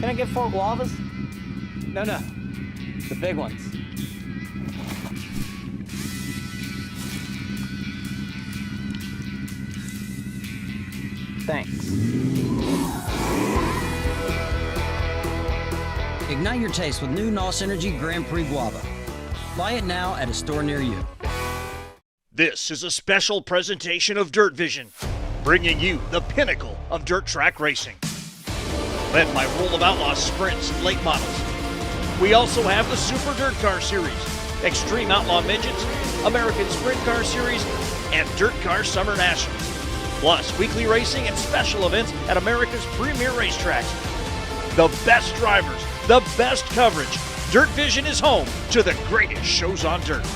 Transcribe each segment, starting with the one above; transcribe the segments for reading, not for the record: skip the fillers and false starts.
Can I get 4 guavas? No, the big ones. Thanks. Ignite your taste with new NOS Energy Grand Prix Guava. Buy it now at a store near you. This is a special presentation of DIRTVision, bringing you the pinnacle of dirt track racing. Led by Roll of Outlaws Sprints and Late Models. We also have the Super Dirt Car Series, Extreme Outlaw Midgets, American Sprint Car Series, and Dirt Car Summer Nationals. Plus, weekly racing and special events at America's premier racetracks. The best drivers, the best coverage. DIRTVision is home to the greatest shows on dirt.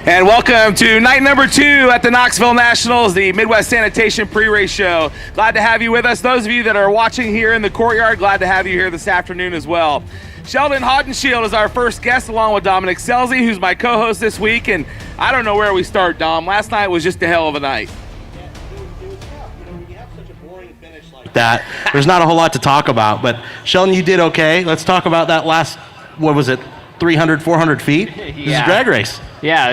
And welcome to night number 2 at the Knoxville Nationals, the Midwest Sanitation pre-race show. Glad to have you with us. Those of you that are watching here in the courtyard, glad to have you here this afternoon as well. Sheldon Haudenschild is our first guest, along with Dominic Scelzi, who's my co-host this week. And I don't know where we start, Dom. Last night was just a hell of a night. Yeah, it was tough. When you have such a boring finish like that, there's not a whole lot to talk about. But Sheldon, you did okay. Let's talk about that last, 300, 400 feet? Yeah. This is a drag race. Yeah,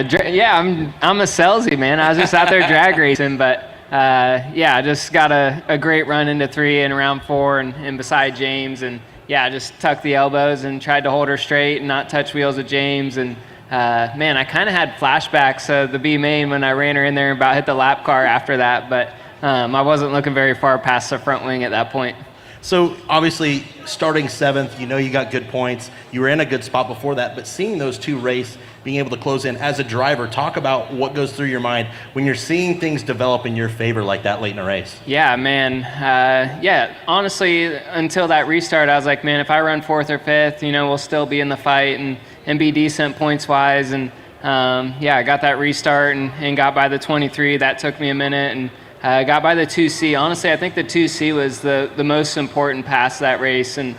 I'm a Scelzi, man. I was just out there drag racing, but I just got a great run into 3 and around 4 and beside James, and I just tucked the elbows and tried to hold her straight and not touch wheels with James, and man, I kind of had flashbacks of the B main when I ran her in there and about hit the lap car after that, but I wasn't looking very far past the front wing at that point. So obviously, starting 7th, you got good points. You were in a good spot before that, but seeing those 2 race, being able to close in as a driver, talk about what goes through your mind when you're seeing things develop in your favor like that late in a race. Yeah, man. Honestly, until that restart, I was like, man, if I run 4th or 5th, we'll still be in the fight and be decent points-wise. And I got that restart and got by the 23. That took me a minute, and got by the 2C. Honestly, I think the 2C was the most important pass of that race, and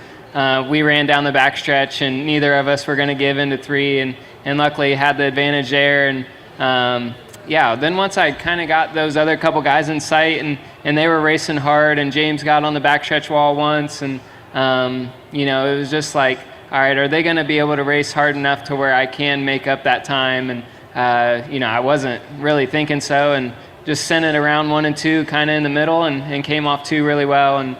we ran down the backstretch, and neither of us were going to give into 3, and luckily had the advantage there. And then once I kind of got those other couple guys in sight, and they were racing hard, and James got on the backstretch wall once, and it was just like, all right, are they going to be able to race hard enough to where I can make up that time? And I wasn't really thinking so, and just sent it around 1 and 2 kind of in the middle, and came off 2 really well. And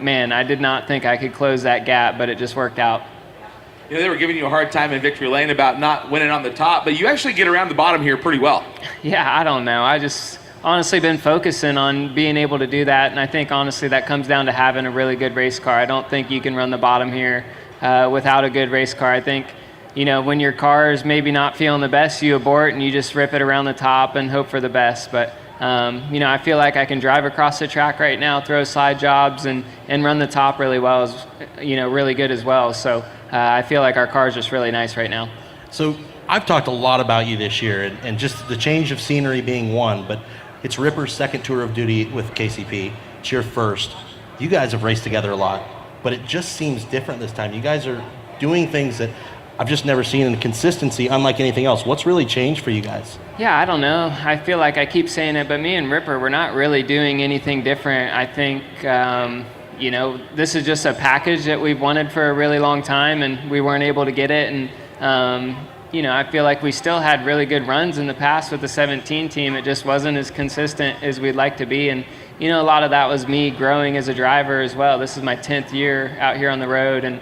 man, I did not think I could close that gap, but it just worked out. They were giving you a hard time in victory lane about not winning on the top, but you actually get around the bottom here pretty well. Yeah, I don't know. I just honestly been focusing on being able to do that, and I think honestly that comes down to having a really good race car. I don't think you can run the bottom here without a good race car. I think when your car is maybe not feeling the best, you abort and you just rip it around the top and hope for the best. But I feel like I can drive across the track right now, throw slide jobs, and run the top really well, is really good as well. So I feel like our car is just really nice right now. So I've talked a lot about you this year, and just the change of scenery being one, but it's Ripper's second tour of duty with KCP. It's your first. You guys have raced together a lot, but it just seems different this time. You guys are doing things that I've just never seen in consistency, unlike anything else. What's really changed for you guys? Yeah, I don't know. I feel like I keep saying it, but me and Ripper, we're not really doing anything different. I think, this is just a package that we've wanted for a really long time, and we weren't able to get it. And, I feel like we still had really good runs in the past with the 17 team. It just wasn't as consistent as we'd like to be. And, a lot of that was me growing as a driver as well. This is my 10th year out here on the road, and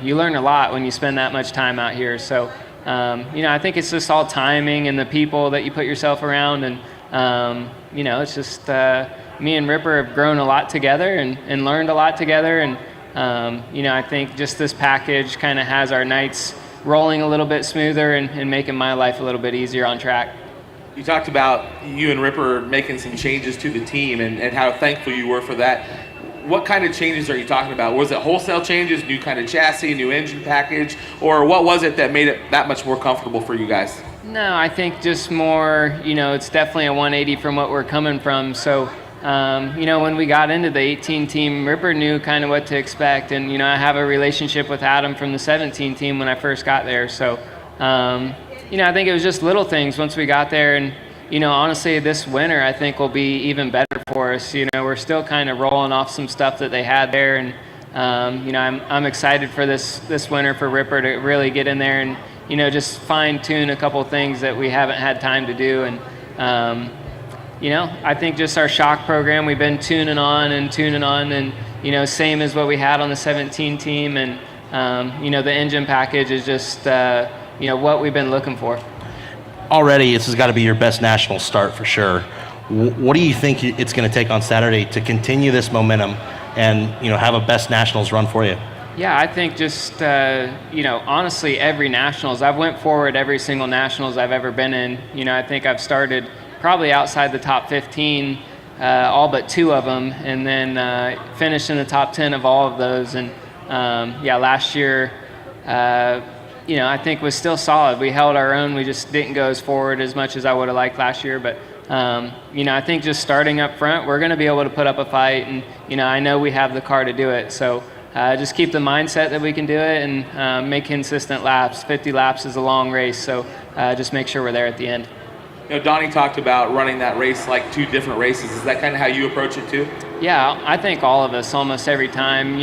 you learn a lot when you spend that much time out here. So, I think it's just all timing and the people that you put yourself around. And, it's just me and Ripper have grown a lot together and learned a lot together. And, I think just this package kind of has our nights rolling a little bit smoother and making my life a little bit easier on track. You talked about you and Ripper making some changes to the team and how thankful you were for that. What kind of changes are you talking about? Was it wholesale changes, new kind of chassis, new engine package, or what was it that made it that much more comfortable for you guys? No, I think just more, it's definitely a 180 from what we're coming from. So, when we got into the 18 team, Ripper knew kind of what to expect. And, I have a relationship with Adam from the 17 team when I first got there. So, I think it was just little things once we got there. And, honestly, this winter I think will be even better for us. We're still kind of rolling off some stuff that they had there. And, I'm excited for this winter for Ripper to really get in there and, just fine tune a couple things that we haven't had time to do. And, I think just our shock program, we've been tuning on and, same as what we had on the 17 team. And, the engine package is just, what we've been looking for. Already, this has got to be your best national start for sure. What do you think it's going to take on Saturday to continue this momentum and, have a best nationals run for you? Yeah, I think just, honestly, every nationals, I've went forward every single nationals I've ever been in. I think I've started probably outside the top 15, all but 2 of them, and then finished in the top 10 of all of those. And last year, I think was still solid. We held our own. We just didn't go as forward as much as I would have liked last year. But, I think just starting up front, we're going to be able to put up a fight. And, I know we have the car to do it. So just keep the mindset that we can do it and make consistent laps. 50 laps is a long race. So just make sure we're there at the end. Donnie talked about running that race like 2 different races. Is that kind of how you approach it too? Yeah, I think all of us almost every time.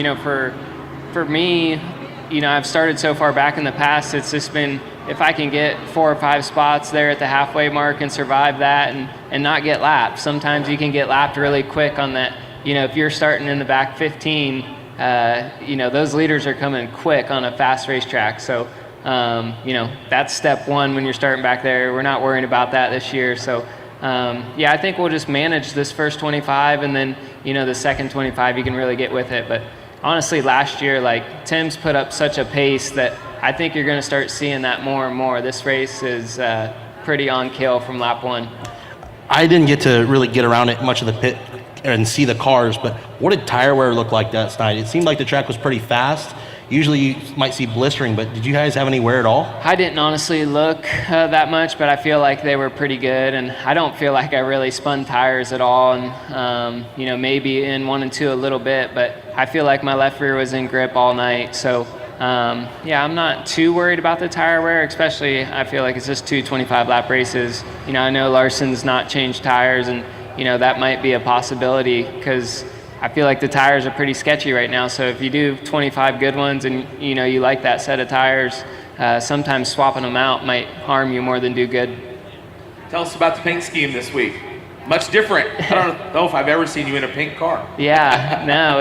For me, I've started so far back in the past, it's just been if I can get 4 or 5 spots there at the halfway mark and survive that and not get lapped. Sometimes you can get lapped really quick on that. If you're starting in the back 15, those leaders are coming quick on a fast racetrack. So, that's step 1 when you're starting back there. We're not worrying about that this year. So, I think we'll just manage this first 25 and then, the second 25 you can really get with it. But honestly, last year, Tim's put up such a pace that I think you're going to start seeing that more and more. This race is pretty on kill from lap 1. I didn't get to really get around it much of the pit and see the cars, but what did tire wear look like that night? It seemed like the track was pretty fast. Usually you might see blistering, but did you guys have any wear at all? I didn't honestly look that much, but I feel like they were pretty good, and I don't feel like I really spun tires at all, and maybe in 1 and 2 a little bit, but I feel like my left rear was in grip all night. So I'm not too worried about the tire wear, especially I feel like it's just 2 25-lap races. I know Larson's not changed tires, and that might be a possibility because I feel like the tires are pretty sketchy right now. So if you do 25 good ones and you like that set of tires, sometimes swapping them out might harm you more than do good. Tell us about the paint scheme this week. Much different. I don't know if I've ever seen you in a pink car. Yeah, no,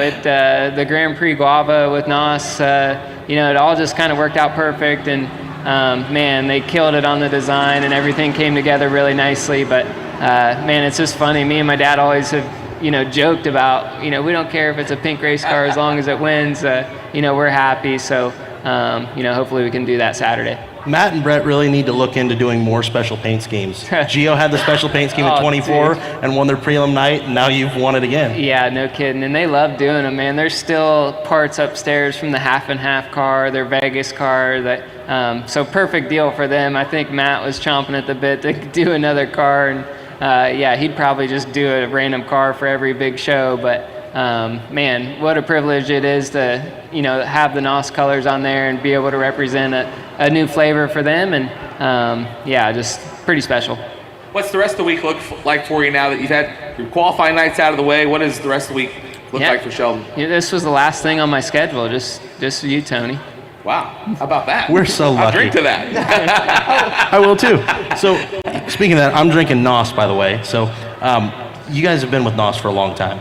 the Grand Prix Guava with NOS, it all just kind of worked out perfect, and they killed it on the design, and everything came together really nicely. But it's just funny. Me and my dad always have joked about, we don't care if it's a pink race car as long as it wins. We're happy. So hopefully we can do that Saturday. Matt and Brett really need to look into doing more special paint schemes. Gio had the special paint scheme at 24 and won their prelim night, and now you've won it again. Yeah, no kidding. And they love doing them, man. There's still parts upstairs from the half and half car, their Vegas car. So perfect deal for them. I think Matt was chomping at the bit to do another car, and he'd probably just do a random car for every big show. But what a privilege it is to have the NOS colors on there and be able to represent a new flavor for them, and just pretty special. What's the rest of the week look like for you now that you've had your qualifying nights out of the way? What does the rest of the week look like for Sheldon? This was the last thing on my schedule, just you, Tony. Wow, how about that? We're so lucky. I'll drink to that. I will too. So speaking of that, I'm drinking NOS, by the way. So you guys have been with NOS for a long time.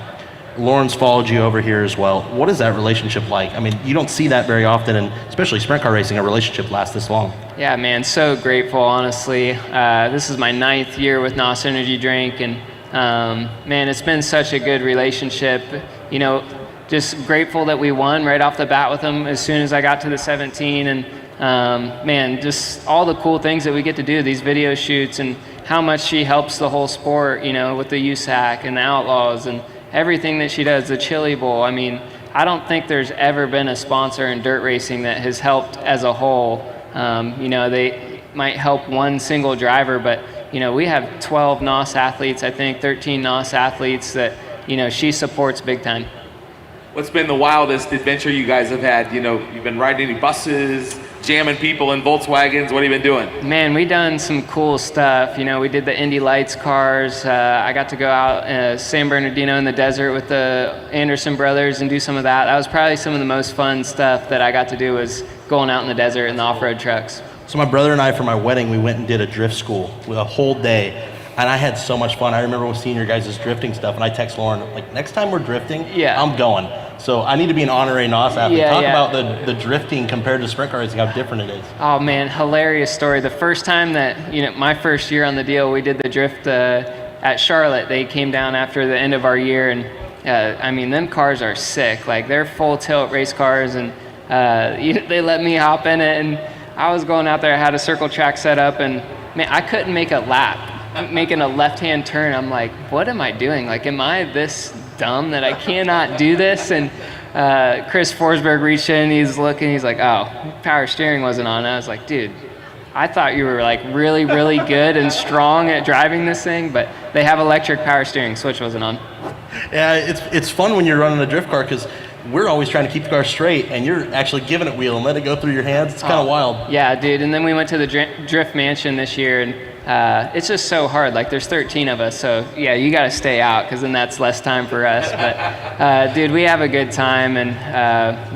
Lauren's followed you over here as well. What is that relationship like? I mean, you don't see that very often, and especially sprint car racing, a relationship lasts this long. Yeah, man, so grateful, honestly. This is my 9th year with NOS Energy Drink, and it's been such a good relationship. Just grateful that we won right off the bat with them as soon as I got to the 17, and just all the cool things that we get to do, these video shoots, and how much she helps the whole sport, with the USAC and the Outlaws, and everything that she does, the Chili Bowl. I mean, I don't think there's ever been a sponsor in dirt racing that has helped as a whole. They might help one single driver, but, we have 12 NOS athletes, I think 13 NOS athletes that, she supports big time. What's been the wildest adventure you guys have had? You've been riding any buses, jamming people in Volkswagens? What have you been doing? Man, we done some cool stuff. You know, we did the Indy Lights cars. I got to go out San Bernardino in the desert with the Anderson brothers and do some of that. That was probably some of the most fun stuff that I got to do, was going out in the desert in the off-road trucks. So my brother and I, for my wedding, we went and did a drift school with a whole day. And I had so much fun. I remember seeing your guys' drifting stuff, and I text Lauren, like, next time we're drifting, I'm going. So I need to be an honorary NOS athlete. Talk about the drifting compared to sprint car racing, how different it is. Oh man, hilarious story. The first time that, you know, my first year on the deal, we did the drift at Charlotte. They came down after the end of our year, and I mean, them cars are sick. Like, they're full tilt race cars, and they let me hop in it, and I was going out there. I had a circle track set up, and man, I couldn't make a lap. I'm making a left-hand turn. I'm like, what am I doing? Like, am I this dumb that I cannot do this? And Chris Forsberg reached in, he's looking, he's like, oh, power steering wasn't on. I was like, dude, I thought you were like really, really good and strong at driving this thing, but they have electric power steering, switch wasn't on. Yeah, it's fun when you're running a drift car, because we're always trying to keep the car straight, and you're actually giving it wheel and let it go through your hands. It's kind of wild. Yeah, dude. And then we went to the Drift Mansion this year, and it's just so hard. Like, there's 13 of us, so yeah, you got to stay out, because then that's less time for us. But dude, we have a good time, and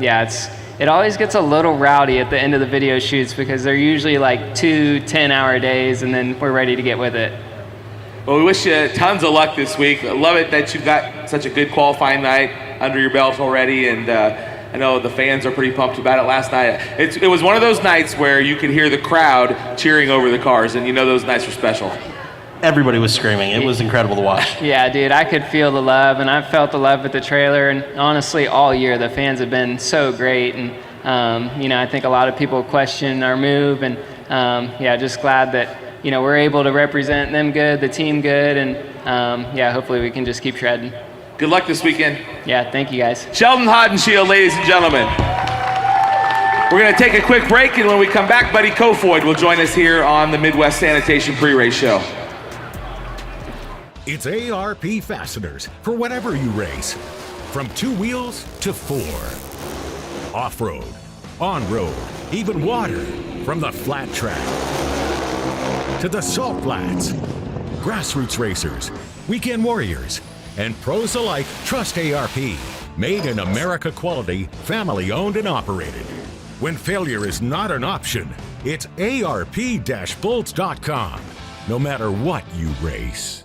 yeah, it always gets a little rowdy at the end of the video shoots, because they're usually like 2 10-hour days, and then we're ready to get with it. Well, we wish you tons of luck this week. I love it that you've got such a good qualifying night under your belt already, and I know the fans are pretty pumped about it last night. It was one of those nights where you could hear the crowd cheering over the cars, and you know those nights are special. Everybody was screaming. It was incredible to watch. Yeah, dude, I could feel the love, and I've felt the love at the trailer, and honestly, all year, the fans have been so great, and you know, I think a lot of people question our move, and yeah, just glad that, you know, we're able to represent them good, the team good, and yeah, hopefully we can just keep shredding. Good luck this weekend. Yeah, thank you guys. Sheldon Hodenshield, ladies and gentlemen. We're going to take a quick break, and when we come back, Buddy Kofoid will join us here on the Midwest Sanitation Pre-Race Show. It's ARP Fasteners for whatever you race. From 2 wheels to 4. Off-road, on-road, even water. From the flat track to the salt flats. Grassroots racers, weekend warriors, and pros alike trust ARP. Made in America quality, family owned and operated. When failure is not an option, it's ARP-bolts.com. No matter what you race.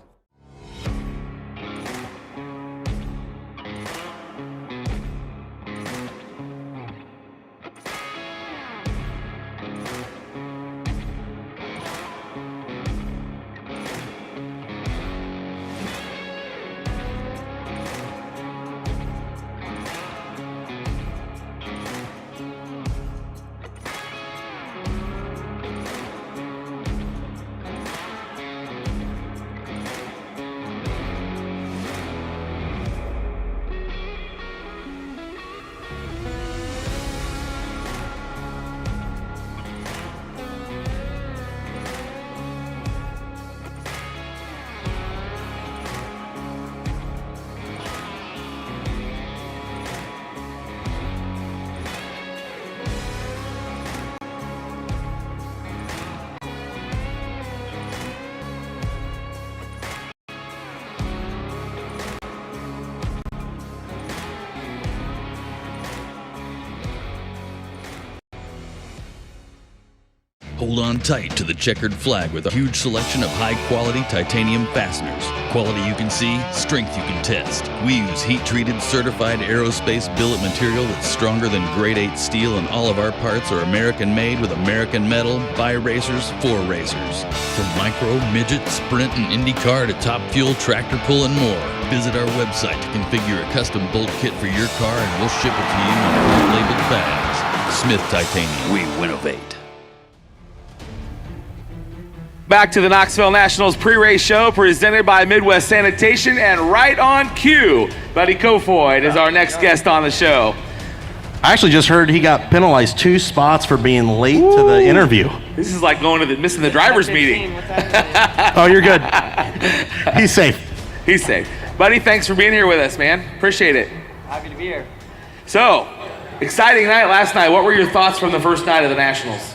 Hold on tight to the checkered flag with a huge selection of high-quality titanium fasteners. Quality you can see, strength you can test. We use heat-treated, certified aerospace billet material that's stronger than grade 8 steel, and all of our parts are American-made with American metal, by racers, for racers. From micro, midget, sprint, and IndyCar to top fuel, tractor pull, and more. Visit our website to configure a custom bolt kit for your car, and we'll ship it to you in gold-labeled bags. Smith Titanium. We winnovate. Back to the Knoxville Nationals pre-race show presented by Midwest Sanitation, and right on cue, Buddy Kofoid is our next guest on the show. I actually just heard he got penalized 2 spots for being late to the interview. This is like missing the driver's meeting. Oh, you're good. He's safe. He's safe. Buddy, thanks for being here with us, man. Appreciate it. Happy to be here. So, Exciting night last night. What were your thoughts from the first night of the Nationals?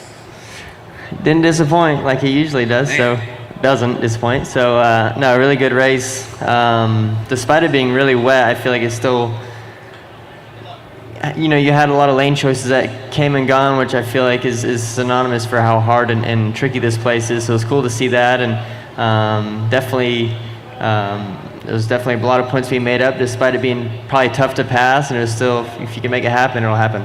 Didn't disappoint like he usually does, so doesn't disappoint. So no, really good race. Despite it being really wet, I feel like it's still, you had a lot of lane choices that came and gone, which I feel like is synonymous for how hard and tricky this place is. So it's cool to see that, and definitely there's definitely a lot of points being made up, despite it being probably tough to pass. And it was still, if you can make it happen, it'll happen.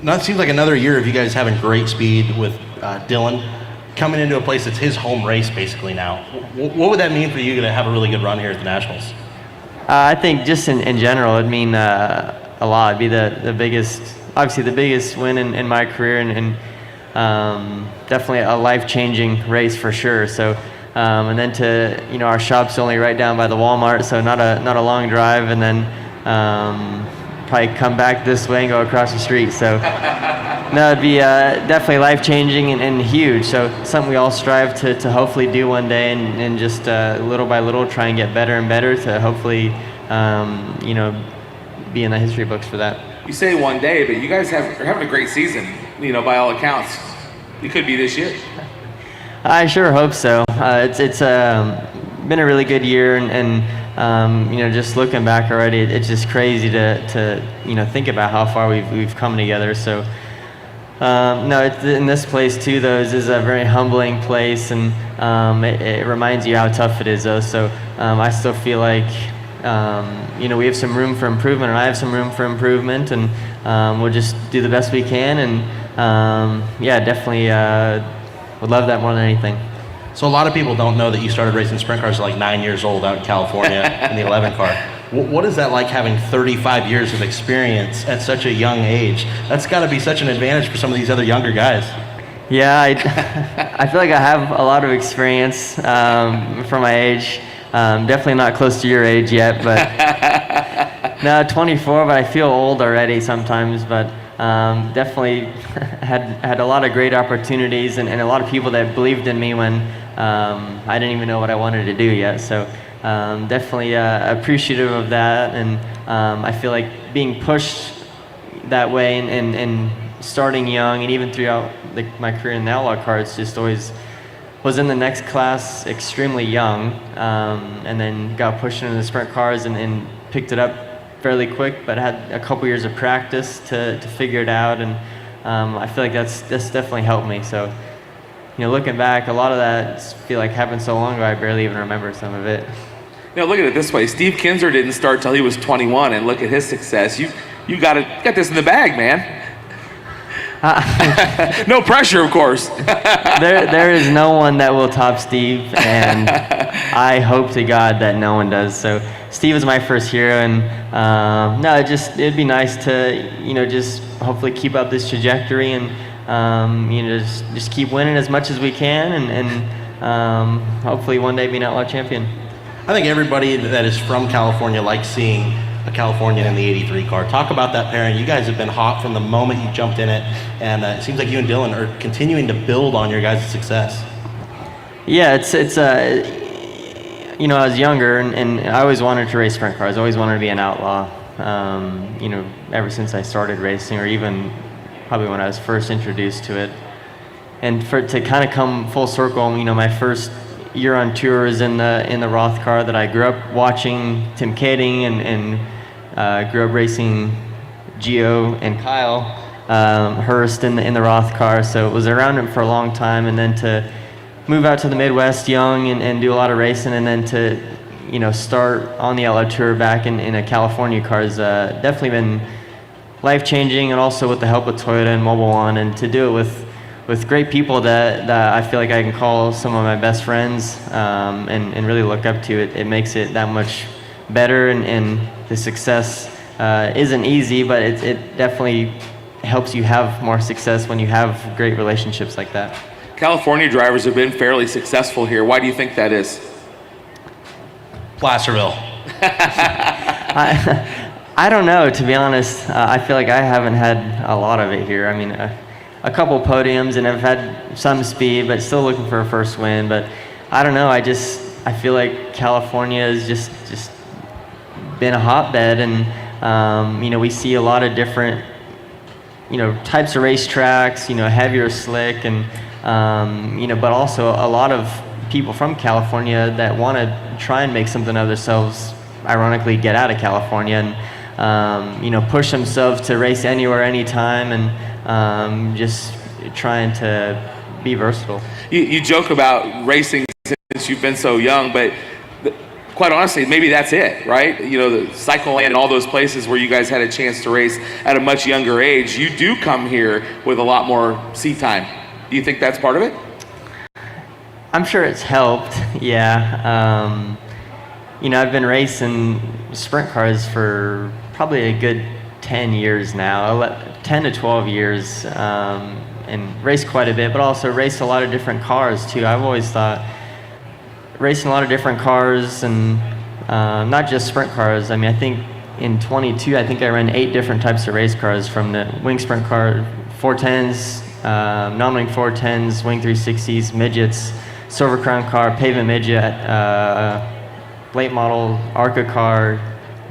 Now it seems like another year of you guys having great speed with Dylan coming into a place that's his home race basically now. What would that mean for you to have a really good run here at the Nationals? I think just in general, it'd mean a lot. It'd be the biggest, obviously the biggest win in my career, and definitely a life-changing race for sure. So, and then to, our shop's only right down by the Walmart, so not a long drive, and then probably come back this way and go across the street. So no, it'd be definitely life-changing and huge. So something we all strive to hopefully do one day, and just little by little try and get better and better to hopefully be in the history books for that. You say one day, but you guys are having a great season, by all accounts. You could be this year. I sure hope so. It's been a really good year, and just looking back already, it's just crazy to think about how far we've come together. So no, in this place too, though, is a very humbling place, and it reminds you how tough it is, though. So I still feel like we have some room for improvement, and I have some room for improvement, and we'll just do the best we can, and definitely would love that more than anything. So a lot of people don't know that you started racing sprint cars at like 9 years old out in California in the 11 car. What is that like, having 35 years of experience at such a young age? That's got to be such an advantage for some of these other younger guys. Yeah, I feel like I have a lot of experience for my age. Definitely not close to your age yet, but no, 24, but I feel old already sometimes. But definitely had a lot of great opportunities, and a lot of people that believed in me when I didn't even know what I wanted to do yet. So definitely appreciative of that, and I feel like being pushed that way and starting young, and even throughout my career in the outlaw cars, just always was in the next class extremely young, and then got pushed into the sprint cars and picked it up fairly quick, but had a couple years of practice to figure it out, and I feel like that's definitely helped me. So looking back, a lot of that I feel like happened so long ago I barely even remember some of it. Look at it this way. Steve Kinzer didn't start till he was 21, and look at his success. You got this in the bag, man. No pressure, of course. There is no one that will top Steve, and I hope to God that no one does. So Steve is my first hero, and it'd be nice to just hopefully keep up this trajectory, and just keep winning as much as we can, and hopefully one day be an outlaw champion. I think everybody that is from California likes seeing a Californian in the 83 car. Talk about that pairing. You guys have been hot from the moment you jumped in it, and it seems like you and Dylan are continuing to build on your guys' success. Yeah, it's I was younger, and I always wanted to race sprint cars. I always wanted to be an outlaw, ever since I started racing, or even probably when I was first introduced to it. And to kind of come full circle, my first year on tour is in the Roth car that I grew up watching Tim Kading, and grew up racing Gio and Kyle Hurst in the Roth car. So it was around it for a long time, and then to move out to the Midwest young and do a lot of racing, and then to start on the outlaw tour back in a California car has definitely been life-changing, and also with the help of Toyota and Mobil One, and to do it with great people that I feel like I can call some of my best friends, and really look up to. It makes it that much better, and the success isn't easy, but it definitely helps you have more success when you have great relationships like that. California drivers have been fairly successful here. Why do you think that is? Placerville. I don't know, to be honest. I feel like I haven't had a lot of it here. I mean, a couple podiums, and I've had some speed, but still looking for a first win. But I don't know. I feel like California has just been a hotbed, and we see a lot of different types of racetracks, heavier slick, and but also a lot of people from California that want to try and make something of themselves, ironically get out of California and push themselves to race anywhere, anytime, and just trying to be versatile. You joke about racing since you've been so young, but quite honestly, maybe that's it, right? The Cycle Land and all those places where you guys had a chance to race at a much younger age, you do come here with a lot more seat time. Do you think that's part of it? I'm sure it's helped, yeah. I've been racing sprint cars for probably a good 10 years now, 10 to 12 years, and raced quite a bit, but also raced a lot of different cars too. I've always thought racing a lot of different cars, and not just sprint cars. I mean, I think in 22, I think I ran 8 different types of race cars, from the wing sprint car, 410s, non-wing 410s, wing 360s, midgets, silver crown car, pavement midget, late model, ARCA car,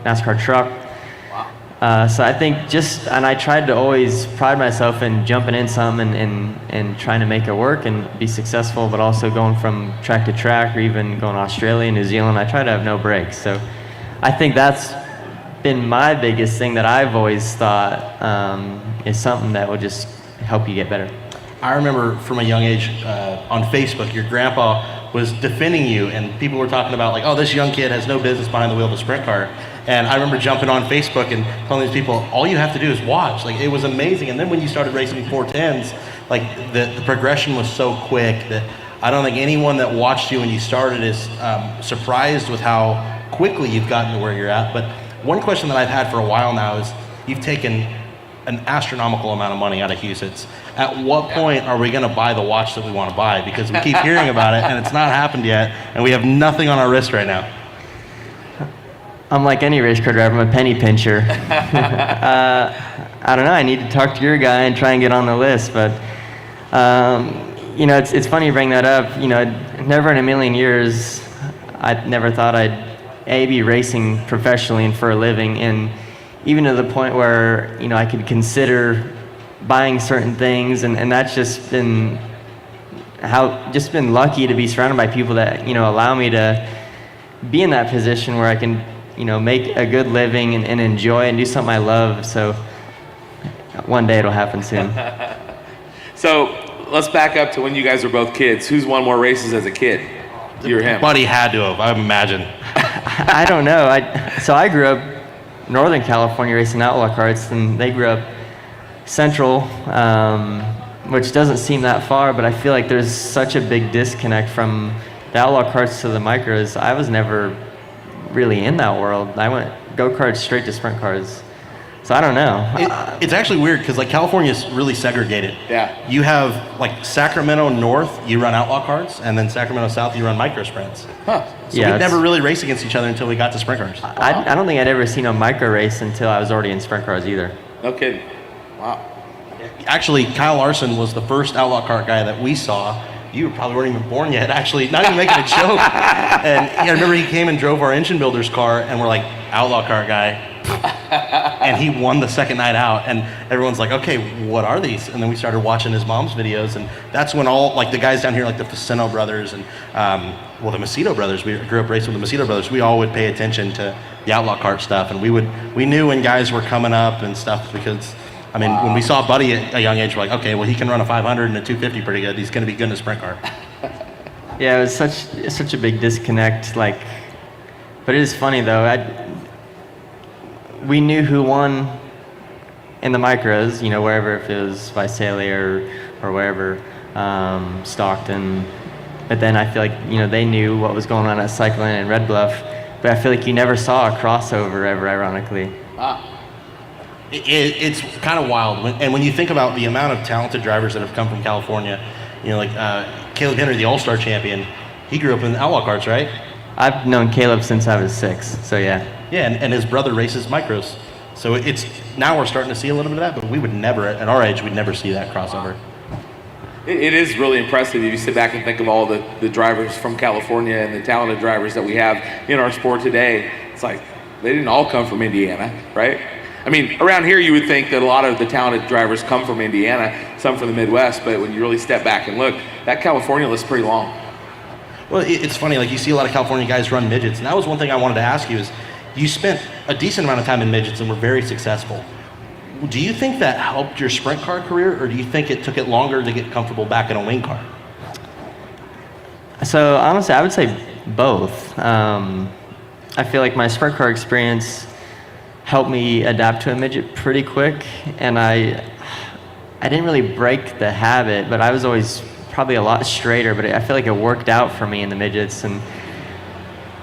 NASCAR truck. So I think and I tried to always pride myself in jumping in something and trying to make it work and be successful, but also going from track to track, or even going to Australia, New Zealand. I try to have no breaks. So I think that's been my biggest thing that I've always thought is something that will just help you get better. I remember from a young age on Facebook, your grandpa was defending you, and people were talking about, like, oh, this young kid has no business behind the wheel of a sprint car. And I remember jumping on Facebook and telling these people, all you have to do is watch. Like, it was amazing. And then when you started racing 410s, like, the progression was so quick that I don't think anyone that watched you when you started is surprised with how quickly you've gotten to where you're at. But one question that I've had for a while now is, you've taken an astronomical amount of money out of Huset's. At what point are we going to buy the watch that we want to buy? Because we keep hearing about it, and it's not happened yet, and we have nothing on our wrist right now. I'm like any race car driver, I'm a penny pincher. I don't know, I need to talk to your guy and try and get on the list, but it's funny you bring that up. Never in a million years, I never thought I'd be racing professionally and for a living, and even to the point where I could consider buying certain things, and that's just been lucky to be surrounded by people that allow me to be in that position where I can make a good living and enjoy and do something I love. So one day it'll happen soon. So let's back up to when you guys were both kids. Who's won more races as a kid? You or him? Buddy had to have, I imagine. I don't know. I grew up Northern California racing outlaw karts, and they grew up Central, which doesn't seem that far, but I feel like there's such a big disconnect from the outlaw karts to the micros. I was never really in that world. I went go-karts straight to sprint cars. So I don't know. It's actually weird because, like, California is really segregated. Yeah. You have, like, Sacramento North, you run outlaw karts, and then Sacramento South, you run micro sprints. Huh. So we'd never really race against each other until we got to sprint cars. I don't think I'd ever seen a micro race until I was already in sprint cars either. No kidding. Wow. Actually, Kyle Larson was the first outlaw kart guy that we saw. You probably weren't even born yet, actually, not even making a joke. And I remember he came and drove our engine builder's car, and we're like, outlaw kart guy. And he won the second night out, and everyone's like, okay, what are these? And then we started watching his mom's videos, and that's when all, like, the guys down here, like the Facino brothers and, the Macedo brothers, we grew up racing with the Macedo brothers, we all would pay attention to the outlaw kart stuff, and we knew when guys were coming up and stuff, because, I mean, when we saw Buddy at a young age, we're like, okay, well, he can run a 500 and a 250 pretty good, he's going to be good in a sprint car. Yeah, it was such a big disconnect, like, but it is funny, though. We knew who won in the micros, wherever, if it was Visalia or wherever, Stockton. But then I feel like, they knew what was going on at Cycling and Red Bluff. But I feel like you never saw a crossover ever, ironically. It's kind of wild. When you think about the amount of talented drivers that have come from California, like Caleb Henry, the All-Star champion, he grew up in outlaw karts, right? I've known Caleb since I was 6, so yeah. Yeah, and his brother races micros. So now we're starting to see a little bit of that, but we would never, at our age, we'd never see that crossover. It is really impressive if you sit back and think of all the drivers from California and the talented drivers that we have in our sport today. It's like, they didn't all come from Indiana, right? I mean, around here you would think that a lot of the talented drivers come from Indiana, some from the Midwest, but when you really step back and look, that California list is pretty long. Well, it's funny, like you see a lot of California guys run midgets, and that was one thing I wanted to ask you is, you spent a decent amount of time in midgets and were very successful. Do you think that helped your sprint car career, or do you think it took it longer to get comfortable back in a wing car? So honestly, I would say both. I feel like my sprint car experience helped me adapt to a midget pretty quick, and I didn't really break the habit, but I was always probably a lot straighter, but I feel like it worked out for me in the midgets. And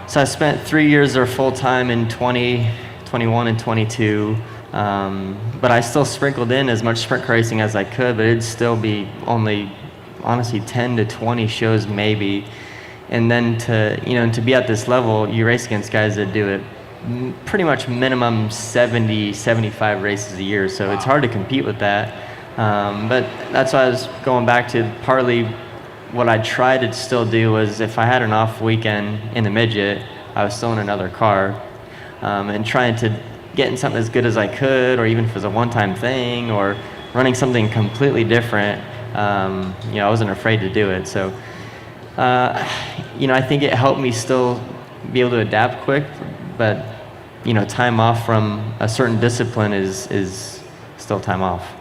so I spent 3 years there full time in 20, 21, and 22, but I still sprinkled in as much sprint car racing as I could, but it'd still be only, honestly, 10 to 20 shows maybe. And then to be at this level, you race against guys that do it pretty much minimum 70, 75 races a year, so it's hard to compete with that. But that's why I was going back to partly what I tried to still do was if I had an off weekend in the midget, I was still in another car and trying to get in something as good as I could, or even if it was a one-time thing or running something completely different. I wasn't afraid to do it. So, I think it helped me still be able to adapt quick, but time off from a certain discipline is still time off.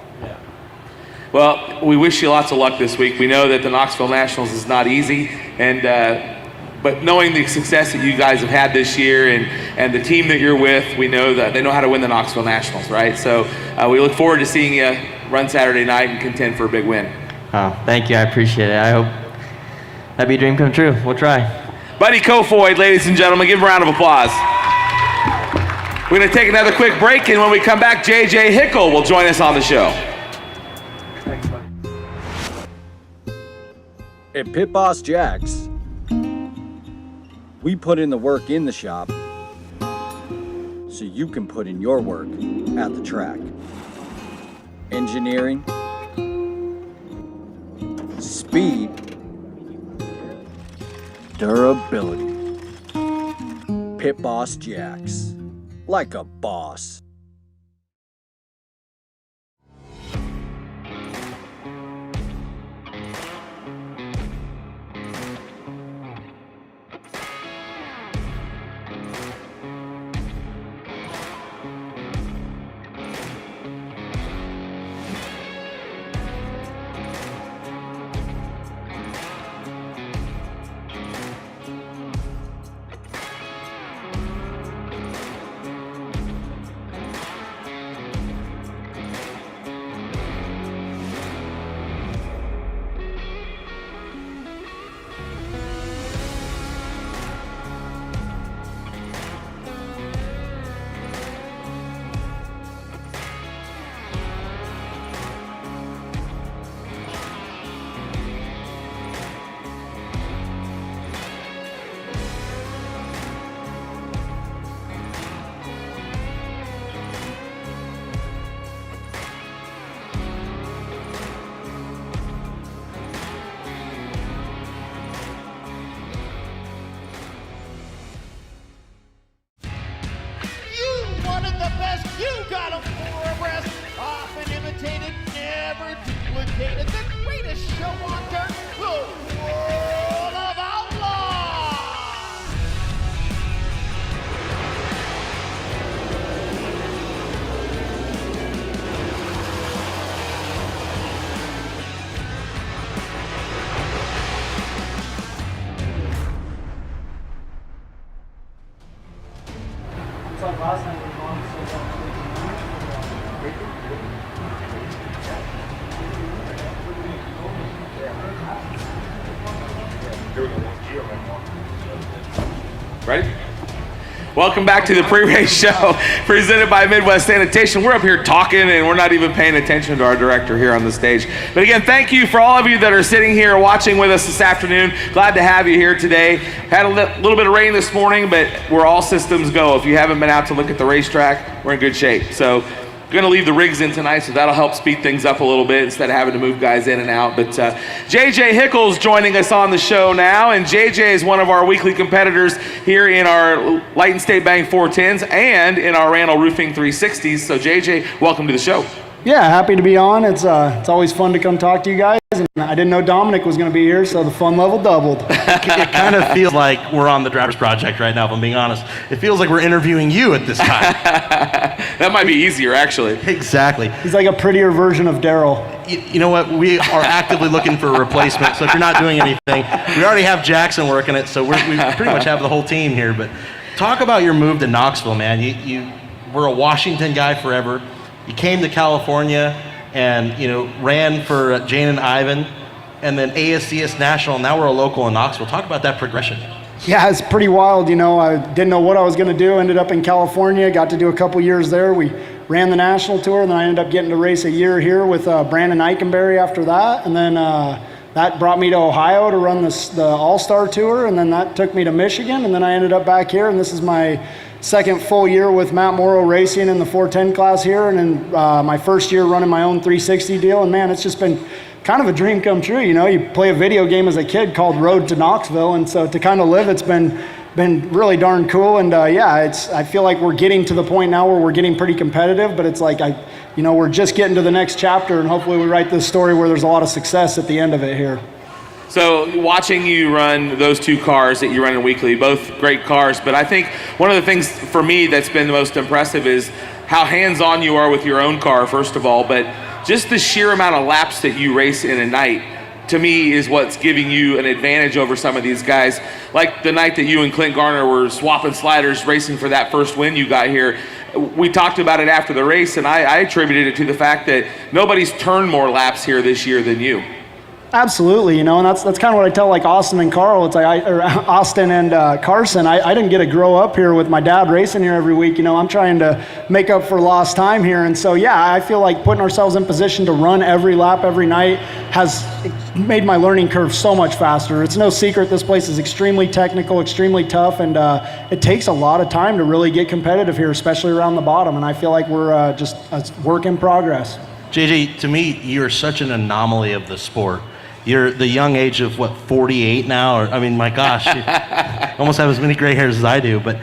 Well, we wish you lots of luck this week. We know that the Knoxville Nationals is not easy, but knowing the success that you guys have had this year and the team that you're with, we know that they know how to win the Knoxville Nationals, right? So we look forward to seeing you run Saturday night and contend for a big win. Oh, thank you. I appreciate it. I hope that'd be a dream come true. We'll try. Buddy Kofoid, ladies and gentlemen, give him a round of applause. We're going to take another quick break, and when we come back, JJ Hickle will join us on the show. Thanks, buddy. At Pit Boss Jack's, we put in the work in the shop so you can put in your work at the track. Engineering, speed, durability. Pit Boss Jack's, like a boss. Duplicated the greatest show on dirt, the World of Outlaws! It's like last time we won, Ready? Welcome back to the pre-race show presented by Midwest Sanitation. We're up here talking and we're not even paying attention to our director here on the stage. But again, thank you for all of you that are sitting here watching with us this afternoon. Glad to have you here today. Had a little bit of rain this morning, but we're all systems go. If you haven't been out to look at the racetrack, we're in good shape. So going to leave the rigs in tonight, so that'll help speed things up a little bit instead of having to move guys in and out. But JJ Hickles joining us on the show now, and JJ is one of our weekly competitors here in our Light and State Bank 410s and in our Randall Roofing 360s. So JJ, welcome to the show. Yeah, happy to be on. It's always fun to come talk to you guys. And I didn't know Dominic was going to be here, so the fun level doubled. It kind of feels like we're on the Drivers Project right now, if I'm being honest. It feels like we're interviewing you at this time. That might be easier, actually. Exactly. He's like a prettier version of Daryl. You know what? We are actively looking for a replacement, so if you're not doing anything, we already have Jackson working it, so we pretty much have the whole team here. But talk about your move to Knoxville, man. You were a Washington guy forever. You came to California and, ran for Jane and Ivan, and then ASCS National. Now we're a local in Knoxville. Talk about that progression. Yeah, it's pretty wild. I didn't know what I was going to do. Ended up in California, got to do a couple years there. We ran the national tour, and then I ended up getting to race a year here with Brandon Eikenberry after that. And then that brought me to Ohio to run the All-Star Tour, and then that took me to Michigan, and then I ended up back here, and this is my second full year with Matt Morrow Racing in the 410 class here, and then my first year running my own 360 deal. And man, it's just been kind of a dream come true. You play a video game as a kid called Road to Knoxville, and so to kind of live, it's been really darn cool. And I feel like we're getting to the point now where we're getting pretty competitive, but it's like we're just getting to the next chapter, and hopefully we write this story where there's a lot of success at the end of it here. So watching you run those two cars that you run in weekly, both great cars, but I think one of the things for me that's been the most impressive is how hands-on you are with your own car, first of all, but just the sheer amount of laps that you race in a night, to me, is what's giving you an advantage over some of these guys. Like the night that you and Clint Garner were swapping sliders, racing for that first win you got here. We talked about it after the race, and I attributed it to the fact that nobody's turned more laps here this year than you. Absolutely, and that's kind of what I tell like Austin and Carl. It's like Austin and Carson. I didn't get to grow up here with my dad racing here every week. I'm trying to make up for lost time here, and so I feel like putting ourselves in position to run every lap every night has made my learning curve so much faster. It's no secret this place is extremely technical, extremely tough, and it takes a lot of time to really get competitive here, especially around the bottom. And I feel like we're just a work in progress. JJ, to me, you're such an anomaly of the sport. You're the young age of, 48 now? My gosh, you almost have as many gray hairs as I do. But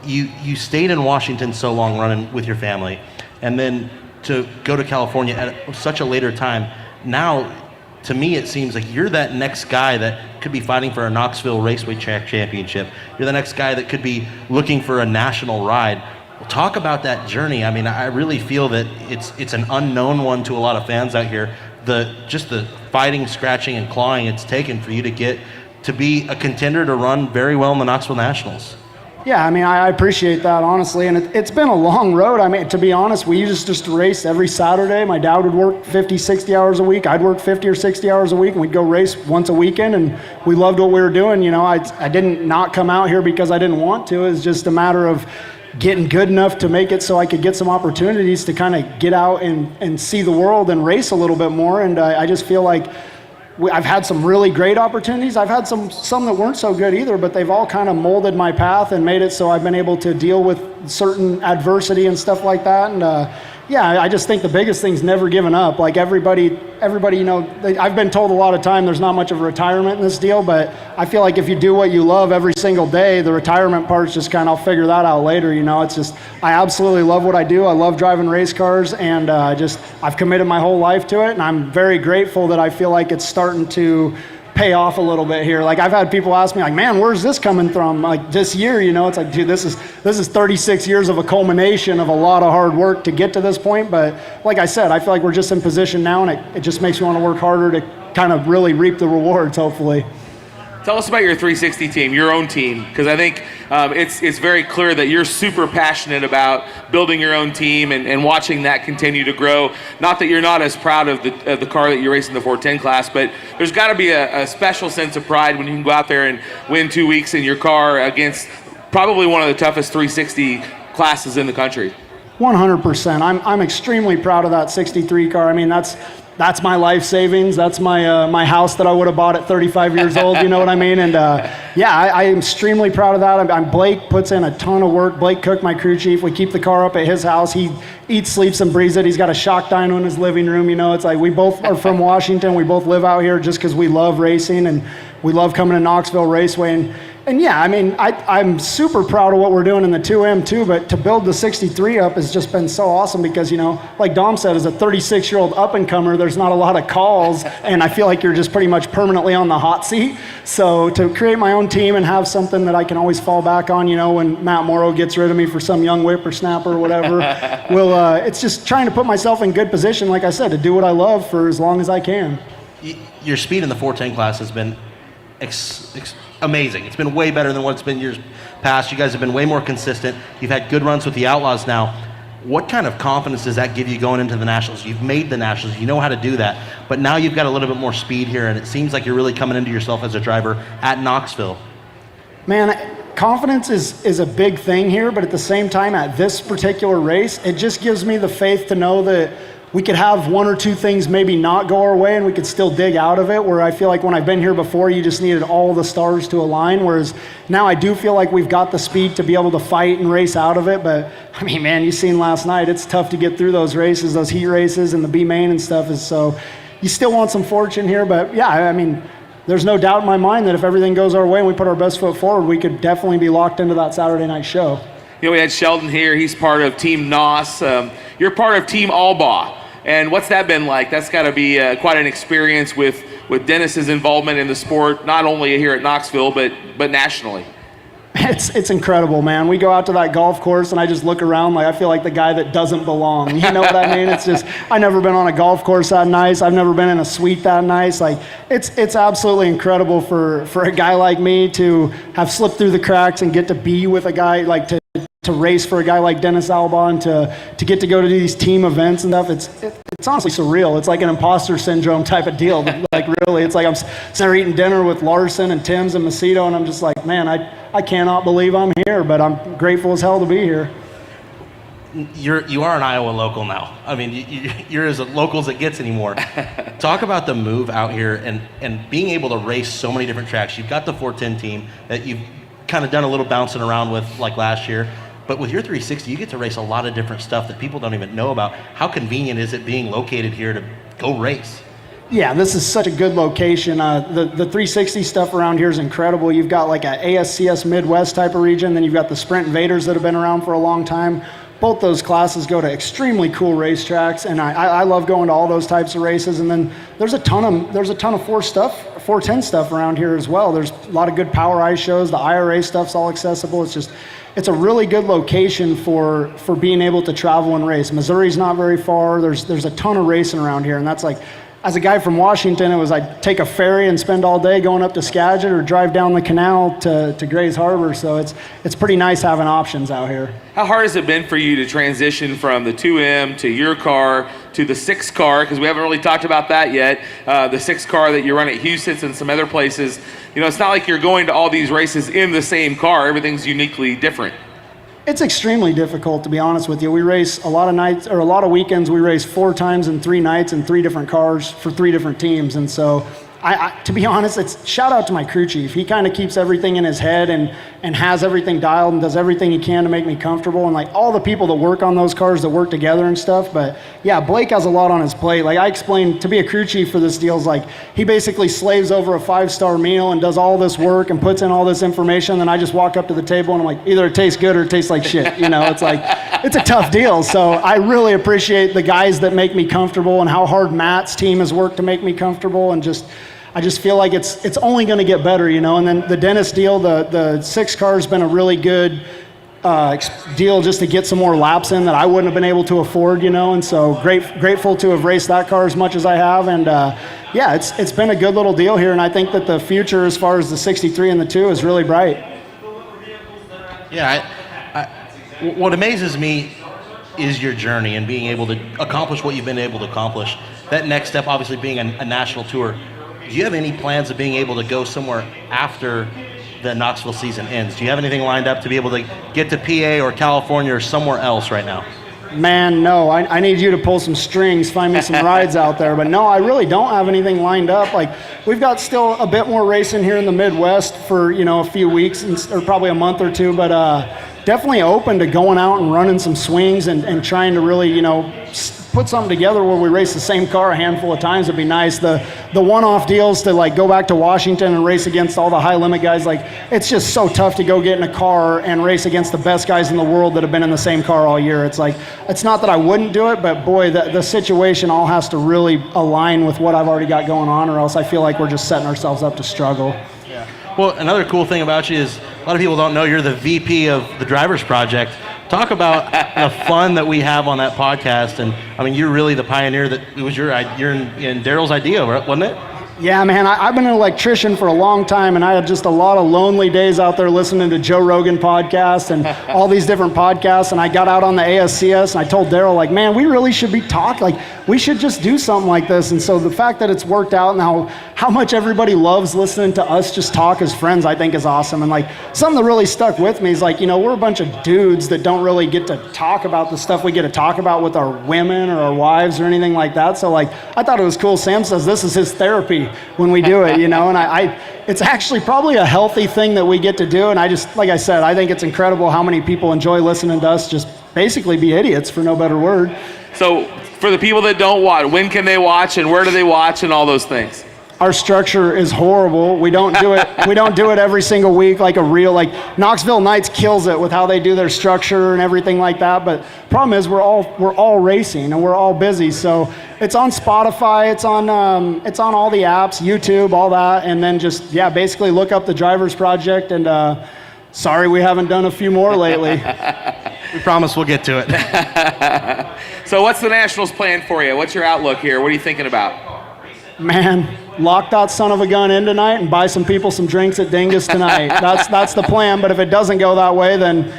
you stayed in Washington so long running with your family, and then to go to California at such a later time. Now, to me, it seems like you're that next guy that could be fighting for a Knoxville Raceway championship. You're the next guy that could be looking for a national ride. Well, talk about that journey. I really feel that it's an unknown one to a lot of fans out here. The fighting, scratching, and clawing it's taken for you to get to be a contender to run very well in the Knoxville Nationals. Yeah, I appreciate that, honestly, and it's been a long road. To be honest, we used just to race every Saturday. My dad would work 50, 60 hours a week. I'd work 50 or 60 hours a week, and we'd go race once a weekend, and we loved what we were doing. I didn't not come out here because I didn't want to. It was just a matter of getting good enough to make it so I could get some opportunities to kind of get out and see the world and race a little bit more. And I just feel like I've had some really great opportunities. I've had some that weren't so good either, but they've all kind of molded my path and made it so I've been able to deal with certain adversity and stuff like that. And I just think the biggest thing's never giving up. Like everybody, I've been told a lot of time there's not much of a retirement in this deal, but I feel like if you do what you love every single day, the retirement part's just kind of, I'll figure that out later. It's just, I absolutely love what I do. I love driving race cars, and I've committed my whole life to it, and I'm very grateful that I feel like it's starting to pay off a little bit here. Like I've had people ask me, like, man, where's this coming from? Like this year, it's like, dude, this is 36 years of a culmination of a lot of hard work to get to this point. But like I said, I feel like we're just in position now, and it just makes me want to work harder to kind of really reap the rewards, hopefully. Tell us about your 360 team, your own team, because I think it's very clear that you're super passionate about building your own team and watching that continue to grow. Not that you're not as proud of the car that you race in the 410 class, but there's got to be a special sense of pride when you can go out there and win 2 weeks in your car against probably one of the toughest 360 classes in the country. 100%. I'm extremely proud of that 63 car. that's my life savings. That's my house that I would have bought at 35 years old. You know what I mean? And yeah, I am extremely proud of that. Blake puts in a ton of work. Blake Cook, my crew chief, we keep the car up at his house. He eats, sleeps, and breathes it. He's got a shock dyno in his living room. You know, it's like we both are from Washington. We both live out here just because we love racing and we love coming to Knoxville Raceway. And yeah, I mean, I'm super proud of what we're doing in the 2M too, but to build the 63 up has just been so awesome because, you know, like Dom said, as a 36-year-old up-and-comer, there's not a lot of calls, and I feel like you're just pretty much permanently on the hot seat. So to create my own team and have something that I can always fall back on, you know, when Matt Morrow gets rid of me for some young whippersnapper or whatever, it's just trying to put myself in good position, like I said, to do what I love for as long as I can. Your speed in the 410 class has been amazing. It's been way better than what it's been years past. You guys have been way more consistent. You've had good runs with the Outlaws now. What kind of confidence does that give you going into the Nationals? You've made the Nationals. You know how to do that. But now you've got a little bit more speed here, and it seems like you're really coming into yourself as a driver at Knoxville. Man, confidence is a big thing here, but at the same time, at this particular race, it just gives me the faith to know that we could have one or two things maybe not go our way and we could still dig out of it, where I feel like when I've been here before, you just needed all the stars to align, whereas now I do feel like we've got the speed to be able to fight and race out of it. But I mean, man, you seen last night, it's tough to get through those races, those heat races and the B main and stuff. So you still want some fortune here, but yeah, I mean, there's no doubt in my mind that if everything goes our way and we put our best foot forward, we could definitely be locked into that Saturday night show. You know, we had Sheldon here. He's part of Team NOS. You're part of Team Albaugh. And what's that been like? That's got to be quite an experience with Dennis's involvement in the sport, not only here at Knoxville, but nationally. It's incredible, man. We go out to that golf course and I just look around like I feel like the guy that doesn't belong. You know what I mean? It's just, I've never been on a golf course that nice. I've never been in a suite that nice. Like, it's absolutely incredible for a guy like me to have slipped through the cracks and get to be with a guy, like to race for a guy like Dennis Albaugh and to get to go to these team events and stuff. It's honestly surreal. It's like an imposter syndrome type of deal. Like, really, it's like I'm sitting there eating dinner with Larson and Timms and Macedo, and I'm just like, man, I cannot believe I'm here, but I'm grateful as hell to be here. You are an Iowa local now. I mean, you're as local as it gets anymore. Talk about the move out here and being able to race so many different tracks. You've got the 410 team that you've kind of done a little bouncing around with like last year. But with your 360, you get to race a lot of different stuff that people don't even know about. How convenient is it being located here to go race? Yeah, this is such a good location. The 360 stuff around here is incredible. You've got like a ASCS Midwest type of region, then you've got the Sprint Invaders that have been around for a long time. Both those classes go to extremely cool racetracks, and I love going to all those types of races. And then there's a ton of 410 stuff around here as well. There's a lot of good power ice shows. The IRA stuff's all accessible. It's a really good location for being able to travel and race. Missouri's not very far. There's a ton of racing around here, and that's like, as a guy from Washington, it was I'd take a ferry and spend all day going up to Skagit or drive down the canal to Grays Harbor. So it's pretty nice having options out here. How hard has it been for you to transition from the 2M to your car to the 6 car? Because we haven't really talked about that yet. The 6 car that you run at Houston's and some other places. You know, it's not like you're going to all these races in the same car. Everything's uniquely different. It's extremely difficult, to be honest with you. We race a lot of nights, or a lot of weekends, we race 4 times in 3 nights in 3 different cars for 3 different teams. And so, to be honest, it's shout out to my crew chief. He kind of keeps everything in his head and has everything dialed and does everything he can to make me comfortable. And like all the people that work on those cars that work together and stuff. But yeah, Blake has a lot on his plate. Like I explained, to be a crew chief for this deal is like he basically slaves over a 5-star meal and does all this work and puts in all this information. Then I just walk up to the table and I'm like, either it tastes good or it tastes like shit. You know, it's like, it's a tough deal. So I really appreciate the guys that make me comfortable and how hard Matt's team has worked to make me comfortable, and I just feel like it's only going to get better, you know. And then the Dennis deal, the 6 car has been a really good deal just to get some more laps in that I wouldn't have been able to afford, you know. And so grateful to have raced that car as much as I have. And yeah, it's been a good little deal here. And I think that the future as far as the 63 and the 2 is really bright. Yeah, what amazes me is your journey and being able to accomplish what you've been able to accomplish. That next step, obviously, being a national tour. Do you have any plans of being able to go somewhere after the Knoxville season ends? Do you have anything lined up to be able to get to PA or California or somewhere else right now? Man, no, I need you to pull some strings, find me some rides out there. But no, I really don't have anything lined up. Like, we've got still a bit more racing here in the Midwest for, a few weeks, or probably a month or two, but definitely open to going out and running some swings and trying to really, put something together where we race the same car a handful of times would be nice. The one-off deals to like go back to Washington and race against all the high limit guys, like it's just so tough to go get in a car and race against the best guys in the world that have been in the same car all year. It's like, it's not that I wouldn't do it, but boy, the situation all has to really align with what I've already got going on, or else I feel like we're just setting ourselves up to struggle. Yeah. Well, another cool thing about you is a lot of people don't know you're the VP of the Drivers Project. Talk about the fun that we have on that podcast, and I mean, you're really the pioneer. That it was you're in Daryl's idea, wasn't it? Yeah, man, I've been an electrician for a long time, and I had just a lot of lonely days out there listening to Joe Rogan podcasts and all these different podcasts, and I got out on the ASCS, and I told Daryl, like, man, we really should be talking, like, we should just do something like this. And so the fact that it's worked out and how much everybody loves listening to us just talk as friends, I think is awesome. And like, something that really stuck with me is like, we're a bunch of dudes that don't really get to talk about the stuff we get to talk about with our women or our wives or anything like that. So like, I thought it was cool. Sam says this is his therapy when we do it, and it's actually probably a healthy thing that we get to do. And I just, like I said, I think it's incredible how many people enjoy listening to us just basically be idiots, for no better word. So for the people that don't watch, when can they watch and where do they watch and all those things? Our structure is horrible. We don't do it. We don't do it every single week like Knoxville Nights kills it with how they do their structure and everything like that. But problem is we're all racing and we're all busy. So it's on Spotify. It's on all the apps, YouTube, all that, and then just basically look up the Drivers Project. And sorry we haven't done a few more lately. We promise we'll get to it. So what's the Nationals plan for you? What's your outlook here? What are you thinking about? Man, lock that son of a gun in tonight and buy some people some drinks at Dingus tonight. That's the plan. But if it doesn't go that way, then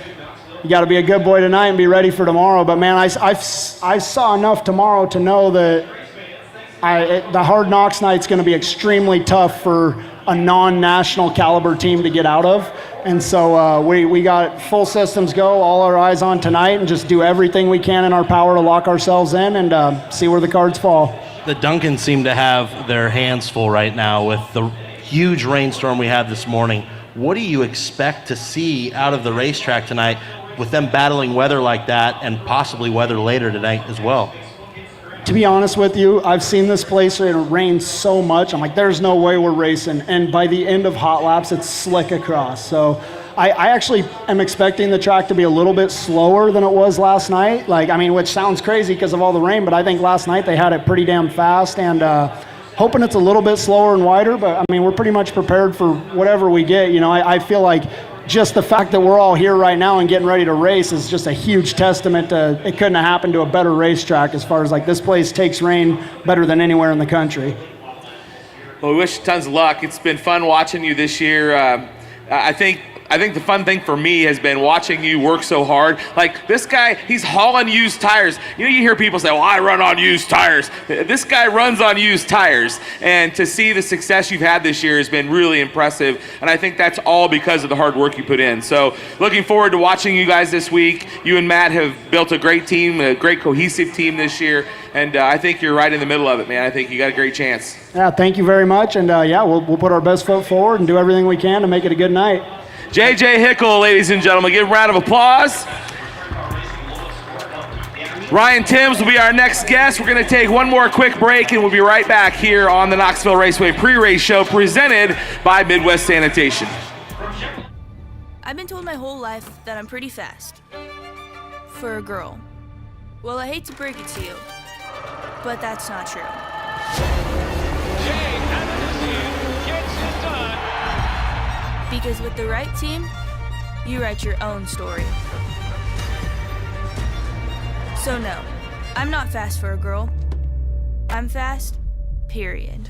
you got to be a good boy tonight and be ready for tomorrow. But man, I saw enough tomorrow to know that the Hard Knocks night's going to be extremely tough for a non-national caliber team to get out of. And so we got full systems go, all our eyes on tonight, and just do everything we can in our power to lock ourselves in and see where the cards fall. The Duncans seem to have their hands full right now with the huge rainstorm we had this morning. What do you expect to see out of the racetrack tonight with them battling weather like that and possibly weather later tonight as well? To be honest with you, I've seen this place and it rains so much. I'm like, there's no way we're racing. And by the end of hot laps, it's slick across. So I actually am expecting the track to be a little bit slower than it was last night. Which sounds crazy because of all the rain, but I think last night they had it pretty damn fast, and hoping it's a little bit slower and wider, but we're pretty much prepared for whatever we get. I feel like just the fact that we're all here right now and getting ready to race is just a huge testament to it couldn't have happened to a better racetrack as far as this place takes rain better than anywhere in the country. Well, we wish you tons of luck. It's been fun watching you this year. I think the fun thing for me has been watching you work so hard. Like, this guy, he's hauling used tires. You hear people say, well, I run on used tires. This guy runs on used tires. And to see the success you've had this year has been really impressive. And I think that's all because of the hard work you put in. So looking forward to watching you guys this week. You and Matt have built a great team, a great cohesive team this year. And I think you're right in the middle of it, man. I think you got a great chance. Yeah, thank you very much. And we'll put our best foot forward and do everything we can to make it a good night. J.J. Hickle, ladies and gentlemen. Give a round of applause. Ryan Timms will be our next guest. We're going to take one more quick break, and we'll be right back here on the Knoxville Raceway pre-race show presented by Midwest Sanitation. I've been told my whole life that I'm pretty fast. For a girl. Well, I hate to break it to you, but that's not true. Jay Evans gets it done. Because with the right team, you write your own story. So no, I'm not fast for a girl. I'm fast, period.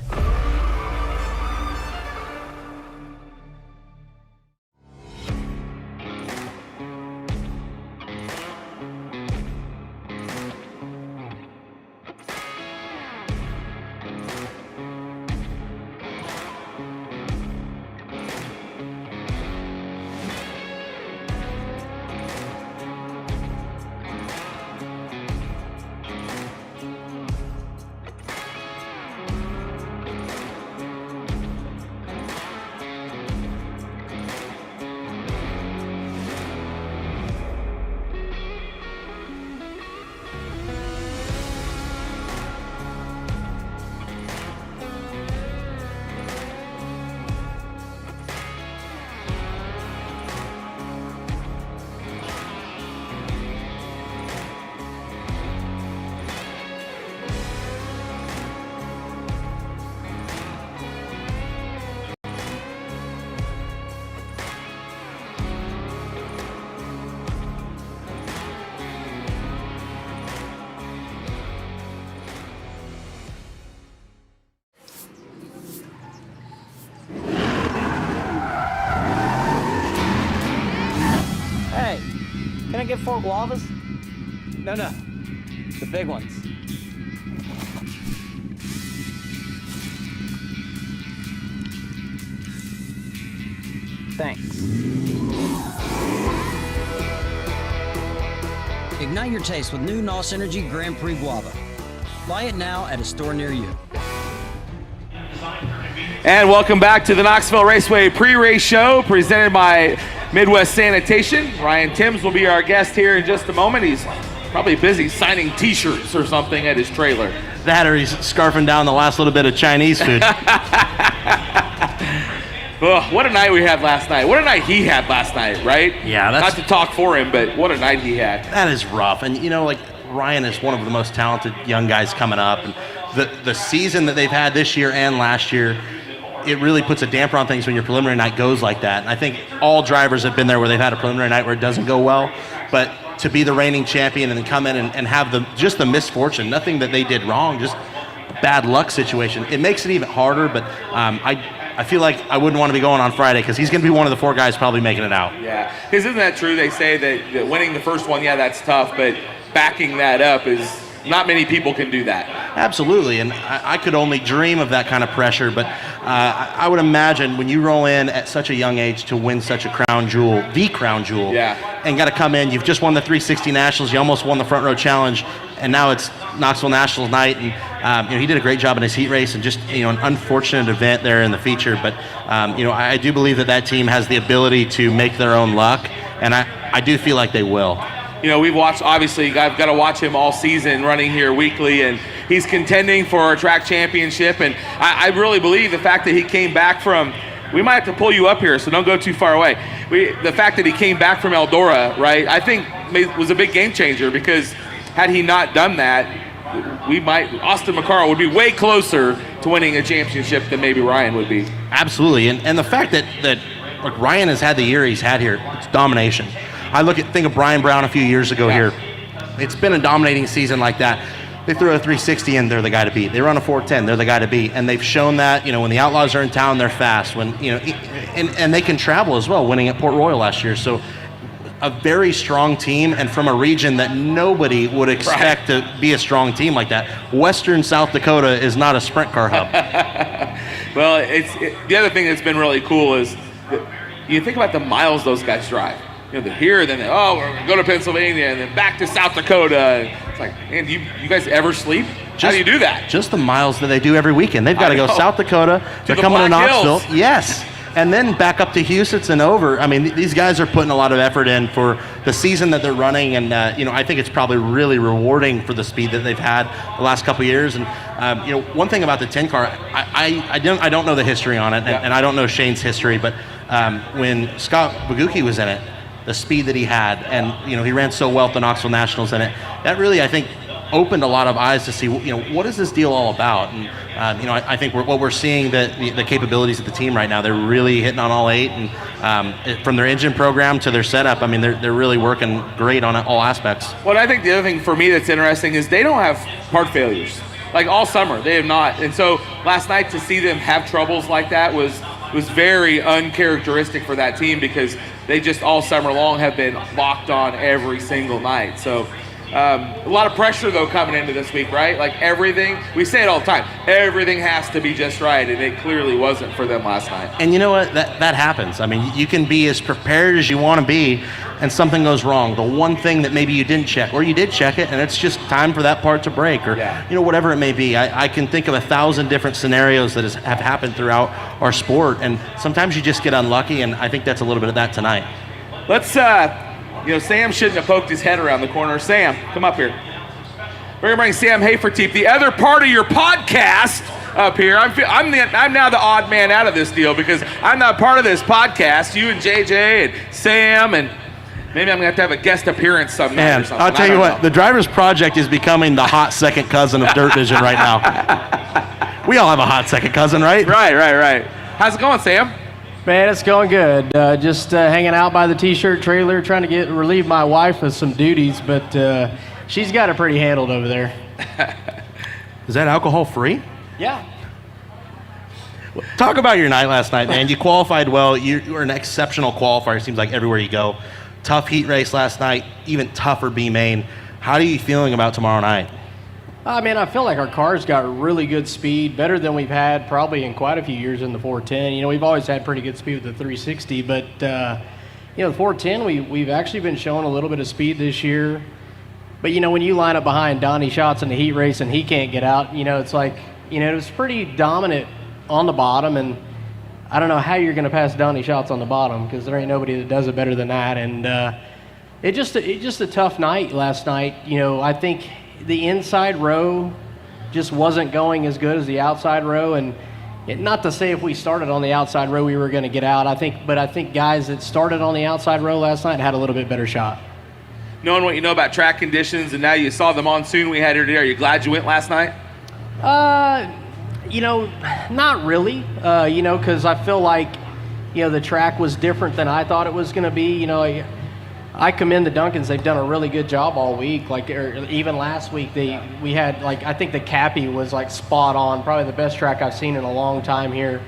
Hey, can I get 4 guavas? No, the big ones. Thanks. Ignite your taste with new NOS Energy Grand Prix Guava. Buy it now at a store near you. And welcome back to the Knoxville Raceway pre-race show presented by Midwest Sanitation. Ryan Timms will be our guest here in just a moment. He's probably busy signing t-shirts or something at his trailer. That or he's scarfing down the last little bit of Chinese food. Oh, what a night we had last night. What a night he had last night, right? Yeah, not to talk for him, but what a night he had. That is rough. And, you know, like, Ryan is one of the most talented young guys coming up. And the season that they've had this year and last year, it really puts a damper on things when your preliminary night goes like that. And I think all drivers have been there where they've had a preliminary night where it doesn't go well. But to be the reigning champion and then come in and have just the misfortune, nothing that they did wrong, just a bad luck situation, it makes it even harder. But I feel like I wouldn't want to be going on Friday because he's going to be one of the 4 guys probably making it out. Yeah, because isn't that true? They say that winning the first one, yeah, that's tough, but backing that up is not many people can do that. Absolutely, and I could only dream of that kind of pressure, but I would imagine when you roll in at such a young age to win such a crown jewel, the crown jewel, and got to come in, you've just won the 360 Nationals, you almost won the Front Row Challenge, and now it's Knoxville Nationals night, and he did a great job in his heat race, and just an unfortunate event there in the feature, but I do believe that team has the ability to make their own luck, and I do feel like they will. We've watched, obviously, I've got to watch him all season running here weekly, and he's contending for a track championship, and I really believe the fact that he came back from, we might have to pull you up here, so don't go too far away. The fact that he came back from Eldora, right, I think was a big game changer, because had he not done that, Austin McCarl would be way closer to winning a championship than maybe Ryan would be. Absolutely, and the fact that like Ryan has had the year he's had here, it's domination. I think of Brian Brown a few years ago here. It's been a dominating season like that. They throw a 360 and they're the guy to beat. They run a 410, they're the guy to beat. And they've shown that, when the Outlaws are in town, they're fast. And they can travel as well, winning at Port Royal last year. So a very strong team, and from a region that nobody would expect to be a strong team like that. Western South Dakota is not a sprint car hub. Well, the other thing that's been really cool is you think about the miles those guys drive. They're here, then we're going to go to Pennsylvania, and then back to South Dakota. It's like, man, do you guys ever sleep? How do you do that? Just the miles that they do every weekend. They've got to go South Dakota. They're coming to Knoxville. Hills. Yes. And then back up to Houston and over. I mean, these guys are putting a lot of effort in for the season that they're running, and I think it's probably really rewarding for the speed that they've had the last couple of years. And one thing about the 10 car, I don't know the history on it, and I don't know Shane's history, but when Scott Bagucki was in it, the speed that he had, and he ran so well at the Knoxville Nationals in it, that really, I think, opened a lot of eyes to see what is this deal all about. And I think what we're seeing, the capabilities of the team right now, they're really hitting on all 8, and from their engine program to their setup, I mean, they're really working great on all aspects. Well, I think the other thing for me that's interesting is they don't have part failures. Like all summer, they have not, and so last night to see them have troubles like that was very uncharacteristic for that team, because they just all summer long have been locked on every single night. So a lot of pressure, though, coming into this week, right? Like everything, we say it all the time, everything has to be just right, and it clearly wasn't for them last night. And you know what? That happens. I mean, you can be as prepared as you want to be, and something goes wrong. The one thing that maybe you didn't check, or you did check it, and it's just time for that part to break, or whatever it may be. I can think of 1,000 different scenarios that have happened throughout our sport, and sometimes you just get unlucky, and I think that's a little bit of that tonight. Let's, Sam shouldn't have poked his head around the corner. Sam, come up here. We're going to bring Sam Haferteep, the other part of your podcast, up here. I'm now the odd man out of this deal, because I'm not part of this podcast. You and JJ and Sam, and maybe I'm going to have a guest appearance sometime or something. I'll tell you what, the Driver's Project is becoming the hot second cousin of DIRTVision right now. We all have a hot second cousin, right? Right. How's it going, Sam? Man, it's going good. Just hanging out by the t-shirt trailer, trying to relieve my wife of some duties, but she's got it pretty handled over there. Is that alcohol free? Yeah. Talk about your night last night, man. You qualified well. You were an exceptional qualifier, it seems like, everywhere you go. Tough heat race last night, even tougher B main. How are you feeling about tomorrow night? Man, I feel like our car's got really good speed, better than we've had probably in quite a few years in the 410. You know, we've always had pretty good speed with the 360, but, you know, the 410, we've actually been showing a little bit of speed this year. But, you know, when you line up behind Donnie Schatz in the heat race and he can't get out, you know, it's like, you know, it was pretty dominant on the bottom, and I don't know how you're going to pass Donnie Schatz on the bottom because there ain't nobody that does it better than that. And it just a tough night last night. You know, I think the inside row just wasn't going as good as the outside row, and not to say if we started on the outside row we were going to get out. I think guys that started on the outside row last night had a little bit better shot. Knowing what you know about track conditions, and now you saw the monsoon we had here today, are you glad you went last night? You know, not really. You know, because I feel like, you know, the track was different than I thought it was going to be. You know, I commend the Duncans. They've done a really good job all week. Like, even last week, we had, like, I think the Cappy was, like, spot on. Probably the best track I've seen in a long time here.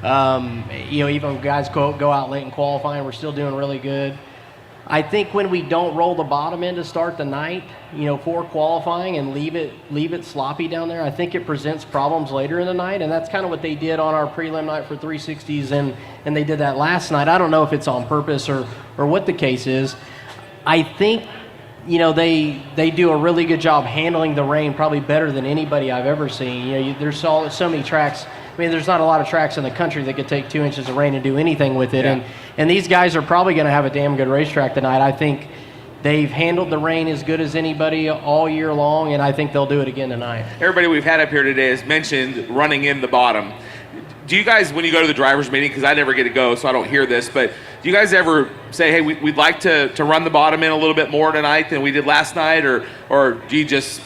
You know, even guys go out late in qualifying, we're still doing really good. I think when we don't roll the bottom in to start the night, you know, for qualifying and leave it sloppy down there, I think it presents problems later in the night, and that's kind of what they did on our prelim night for 360s, and they did that last night. I don't know if it's on purpose or what the case is. I think, you know, they do a really good job handling the rain, probably better than anybody I've ever seen. You know, there's so many tracks. I mean, there's not a lot of tracks in the country that could take 2 inches of rain and do anything with it. Yeah. And these guys are probably going to have a damn good racetrack tonight. I think they've handled the rain as good as anybody all year long, and I think they'll do it again tonight. Everybody we've had up here today has mentioned running in the bottom. Do you guys, when you go to the driver's meeting, because I never get to go, so I don't hear this, but do you guys ever say, hey, we'd like to run the bottom in a little bit more tonight than we did last night, or do you just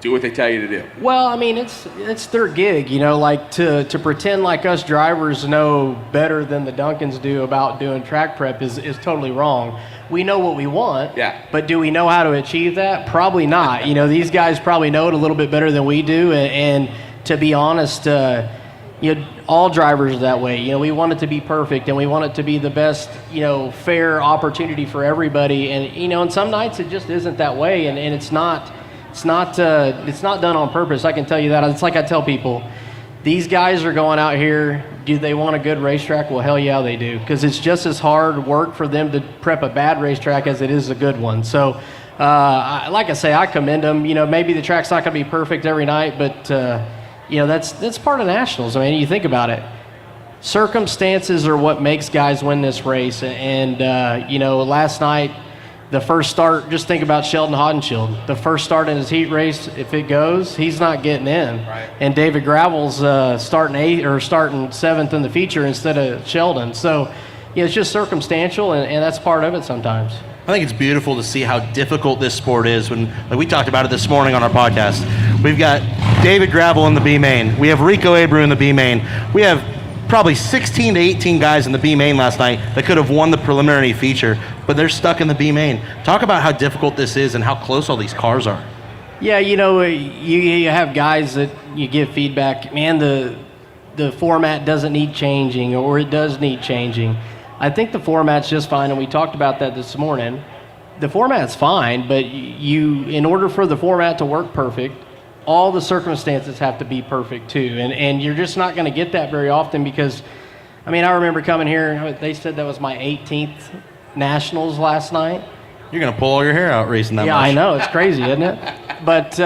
do what they tell you to do? Well, I mean, it's their gig, you know, like to pretend like us drivers know better than the Duncans do about doing track prep is totally wrong. We know what we want, yeah, but do we know how to achieve that? Probably not. You know, these guys probably know it a little bit better than we do, and to be honest, you know, all drivers are that way. You know, we want it to be perfect, and we want it to be the best, you know, fair opportunity for everybody. And, you know, and some nights it just isn't that way, and it's not done on purpose. I can tell you that. It's like I tell people, these guys are going out here. Do they want a good racetrack? Well, hell yeah, they do, because it's just as hard work for them to prep a bad racetrack as it is a good one. So, like I say, I commend them. You know, maybe the track's not going to be perfect every night, but you know, that's part of nationals. I mean, you think about it. Circumstances are what makes guys win this race. And you know, last night, the first start, just think about Sheldon Hodenshield. The first start in his heat race, if it goes, he's not getting in. Right. And David Gravel's starting 7th in the feature instead of Sheldon. So, you know, it's just circumstantial, and that's part of it sometimes. I think it's beautiful to see how difficult this sport is. When, like, we talked about it this morning on our podcast. We've got David Gravel in the B main. We have Rico Abreu in the B main. We have probably 16 to 18 guys in the B main last night that could have won the preliminary feature, but they're stuck in the B main. Talk about how difficult this is and how close all these cars are. Yeah, you know, you have guys that you give feedback, man, the format doesn't need changing, or it does need changing. I think the format's just fine, and we talked about that this morning. The format's fine, but in order for the format to work perfect, all the circumstances have to be perfect too. And you're just not going to get that very often, because, I mean, I remember coming here, they said that was my 18th Nationals last night. You're going to pull all your hair out racing that much. Yeah, I know. It's crazy, isn't it? But,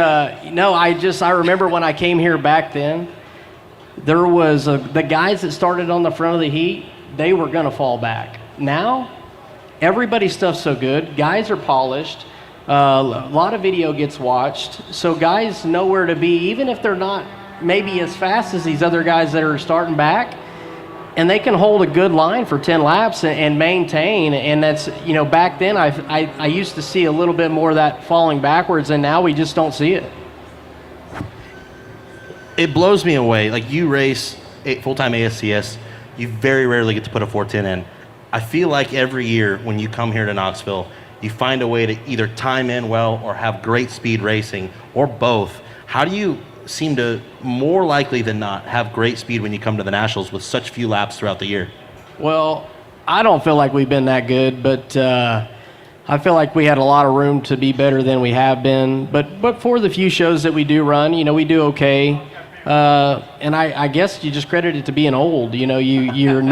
no, I remember when I came here back then, there was the guys that started on the front of the heat, they were going to fall back. Now, everybody's stuff's so good. Guys are polished. A lot of video gets watched. So guys know where to be, even if they're not maybe as fast as these other guys that are starting back. And they can hold a good line for 10 laps and maintain. And that's, you know, back then I used to see a little bit more of that falling backwards, and now we just don't see it. It blows me away. Like, you race full-time ASCS, you very rarely get to put a 410 in. I feel like every year when you come here to Knoxville, you find a way to either time in well or have great speed racing, or both. How do you seem to, more likely than not, have great speed when you come to the Nationals with such few laps throughout the year? Well, I don't feel like we've been that good, but I feel like we had a lot of room to be better than we have been. But for the few shows that we do run, we do okay. And I guess you just credit it to being old. Your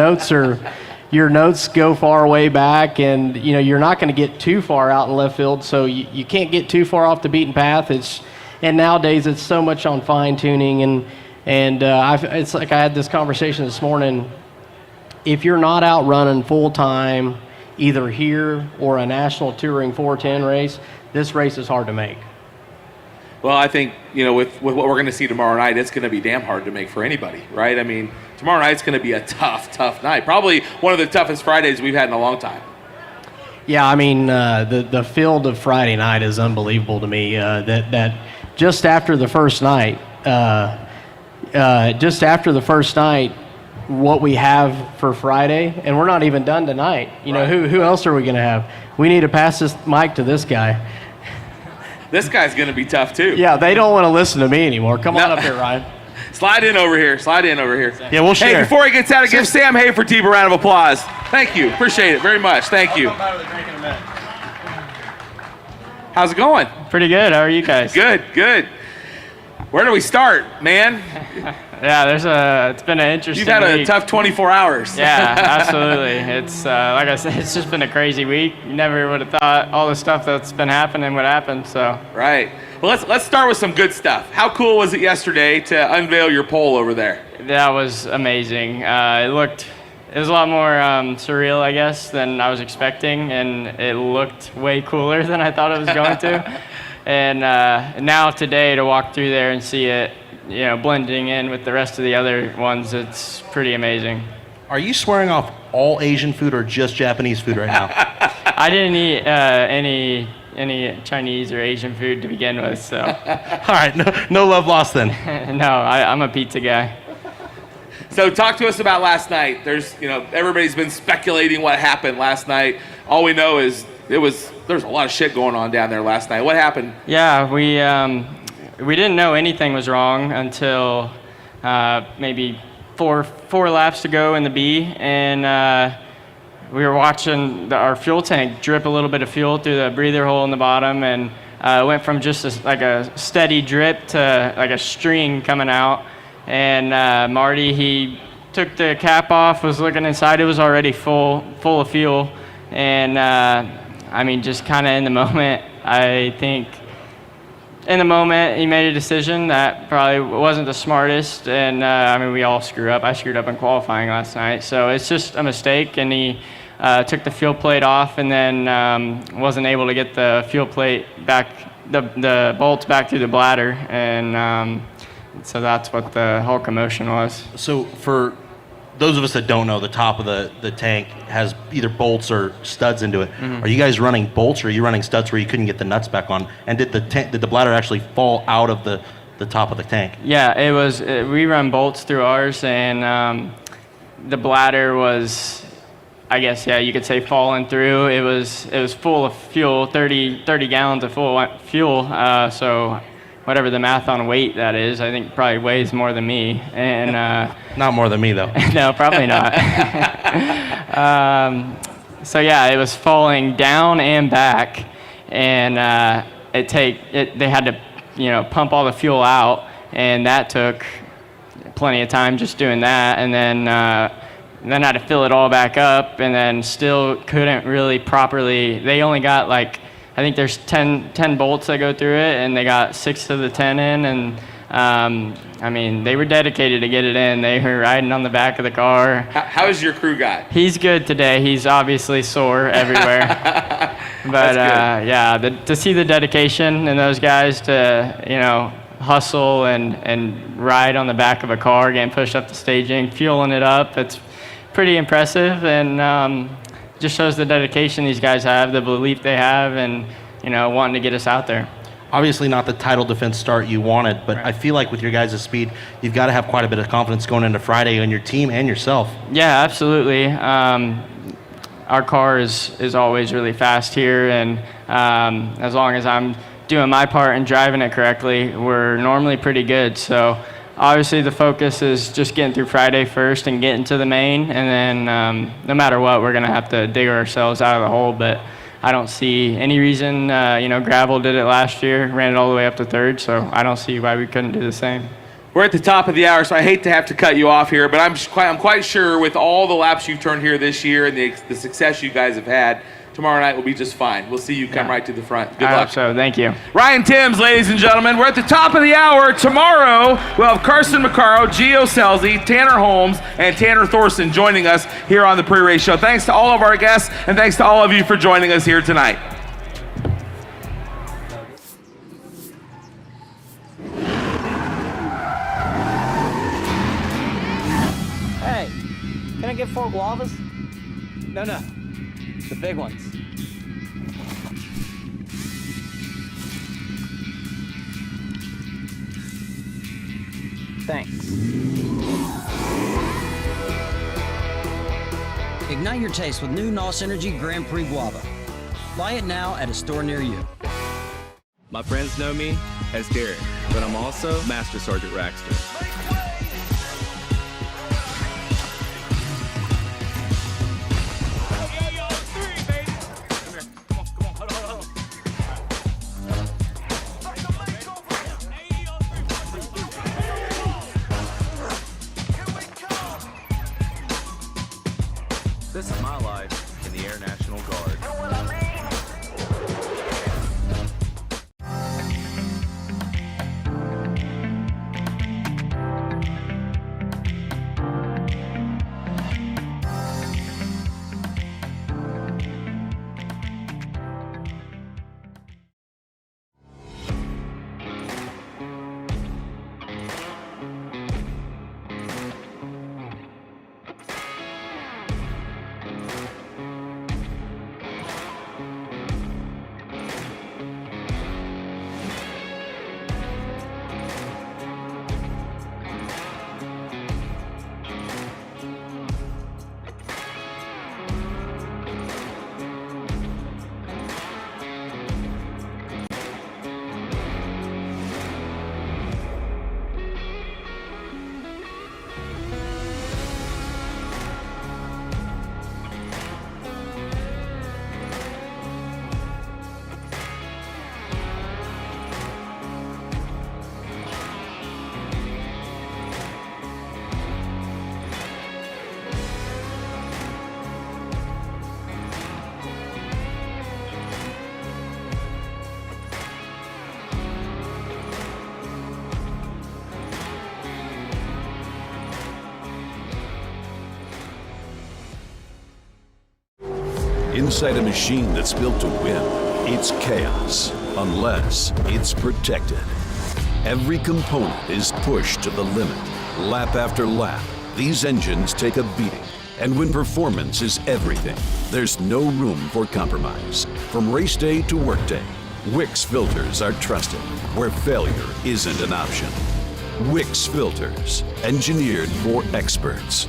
notes go far way back, and you're not going to get too far out in left field, so you can't get too far off the beaten path. And nowadays it's so much on fine tuning, and it's like I had this conversation this morning. If you're not out running full time, either here or a national touring 410 race, this race is hard to make. Well, I think, with what we're going to see tomorrow night, it's going to be damn hard to make for anybody, right? I mean, tomorrow night's going to be a tough night. Probably one of the toughest Fridays we've had in a long time. Yeah, I mean, the field of Friday night is unbelievable to me. That just after the first night, what we have for Friday, and we're not even done tonight. Right. Who else are we going to have? We need to pass this mic to this guy. This guy's going to be tough, too. Yeah, they don't want to listen to me anymore. Come on up here, Ryan. Slide in over here. Yeah, we'll share. Hey, before he gets out, give Sam Haferteep a round of applause. Thank you. Appreciate it very much. Thank you. How's it going? Pretty good. How are you guys? Good. Where do we start, man? Yeah, it's been an interesting You've had a week. tough 24 hours. Yeah, absolutely. It's like I said, it's just been a crazy week. You never would have thought all the stuff that's been happening would happen. So right. Well, let's start with some good stuff. How cool was it yesterday to unveil your pole over there? That was amazing. It was a lot more surreal, I guess, than I was expecting, and it looked way cooler than I thought it was going to. And now today to walk through there and see it, blending in with the rest of the other ones, it's pretty amazing. Are you swearing off all Asian food or just Japanese food right now? I didn't eat any Chinese or Asian food to begin with, so. All right, no love lost then. No, I'm a pizza guy. So talk to us about last night. There's, everybody's been speculating what happened last night. All we know is there's a lot of shit going on down there last night. What happened? Yeah, we didn't know anything was wrong until maybe four laps to go in the B, and we were watching our fuel tank drip a little bit of fuel through the breather hole in the bottom, and it went from just a steady drip to like a string coming out. And Marty, he took the cap off, was looking inside. It was already full of fuel, and just kind of in the moment, I think. In the moment, he made a decision that probably wasn't the smartest, and we all screw up. I screwed up in qualifying last night, so it's just a mistake, and he took the fuel plate off and then wasn't able to get the fuel plate back, the bolts back through the bladder, and so that's what the whole commotion was. So for those of us that don't know, the top of the tank has either bolts or studs into it. Mm-hmm. Are you guys running bolts, or are you running studs where you couldn't get the nuts back on? And did the bladder actually fall out of the top of the tank? Yeah, it was. We run bolts through ours, and the bladder was, I guess, you could say falling through. It was full of fuel, 30 gallons of full fuel. So whatever the math on weight that is, I think probably weighs more than me. And not more than me though. No, probably not. So yeah, it was falling down and back, and they had to pump all the fuel out, and that took plenty of time just doing that, and then had to fill it all back up, and then still couldn't really properly. They only got I think there's 10 bolts that go through it, and they got 6 of the 10 in, and they were dedicated to get it in. They were riding on the back of the car. How's your crew guy? He's good today. He's obviously sore everywhere. But to see the dedication in those guys to hustle and ride on the back of a car, getting pushed up the staging, fueling it up, it's pretty impressive, and just shows the dedication these guys have, the belief they have, and wanting to get us out there. Obviously not the title defense start you wanted, but right. I feel like with your guys' speed, you've got to have quite a bit of confidence going into Friday on your team and yourself. Yeah, absolutely. Our car is always really fast here, and as long as I'm doing my part and driving it correctly, we're normally pretty good. So obviously the focus is just getting through Friday first and getting to the main, and then no matter what, we're going to have to dig ourselves out of the hole. But I don't see any reason. Gravel did it last year, ran it all the way up to third, so I don't see why we couldn't do the same. We're at the top of the hour, so I hate to have to cut you off here, but I'm quite sure with all the laps you've turned here this year and the success you guys have had, tomorrow night will be just fine. We'll see you come right to the front. Good luck. I hope so. Thank you. Ryan Timms, ladies and gentlemen. We're at the top of the hour. Tomorrow, we'll have Carson McCarro, Gio Selzy, Tanner Holmes, and Tanner Thorson joining us here on the pre-race show. Thanks to all of our guests, and thanks to all of you for joining us here tonight. Hey, can I get 4 guavas? No, the big ones. Thanks. Ignite your taste with new NOS Energy Grand Prix Guava. Buy it now at a store near you. My friends know me as Derek, but I'm also Master Sergeant Raxter. This is my life in the Air National Guard. Inside a machine that's built to win, it's chaos, unless it's protected. Every component is pushed to the limit. Lap after lap, these engines take a beating. And when performance is everything, there's no room for compromise. From race day to work day, Wix filters are trusted, where failure isn't an option. Wix filters, engineered for experts.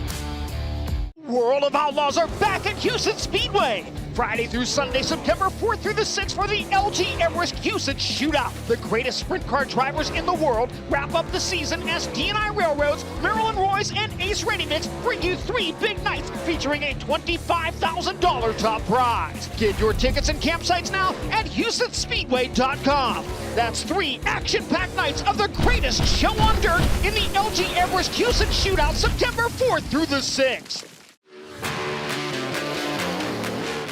World of Outlaws are back at Houston Speedway. Friday through Sunday, September 4th through the 6th for the LG Everest Houston Shootout. The greatest sprint car drivers in the world wrap up the season as D&I Railroads, Maryland Royce, and Ace Ready Mix bring you 3 big nights featuring a $25,000 top prize. Get your tickets and campsites now at HoustonSpeedway.com. That's 3 action-packed nights of the greatest show on dirt in the LG Everest Houston Shootout, September 4th through the 6th.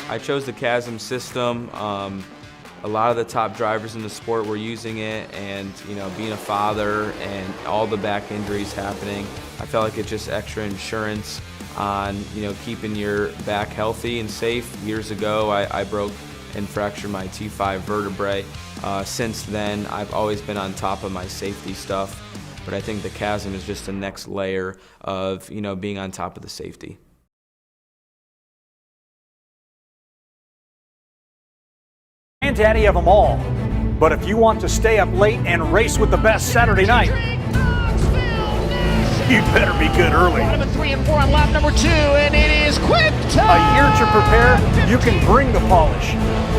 I chose the Chasm system. A lot of the top drivers in the sport were using it, and being a father and all the back injuries happening, I felt like it's just extra insurance on keeping your back healthy and safe. Years ago, I broke and fractured my T5 vertebrae. Since then, I've always been on top of my safety stuff, but I think the Chasm is just the next layer of being on top of the safety. Granddaddy of them all. But if you want to stay up late and race with the best Saturday night, you better be good early. Bottom of 3 and 4 on lap number 2, and it is quick time. A year to prepare, you can bring the polish.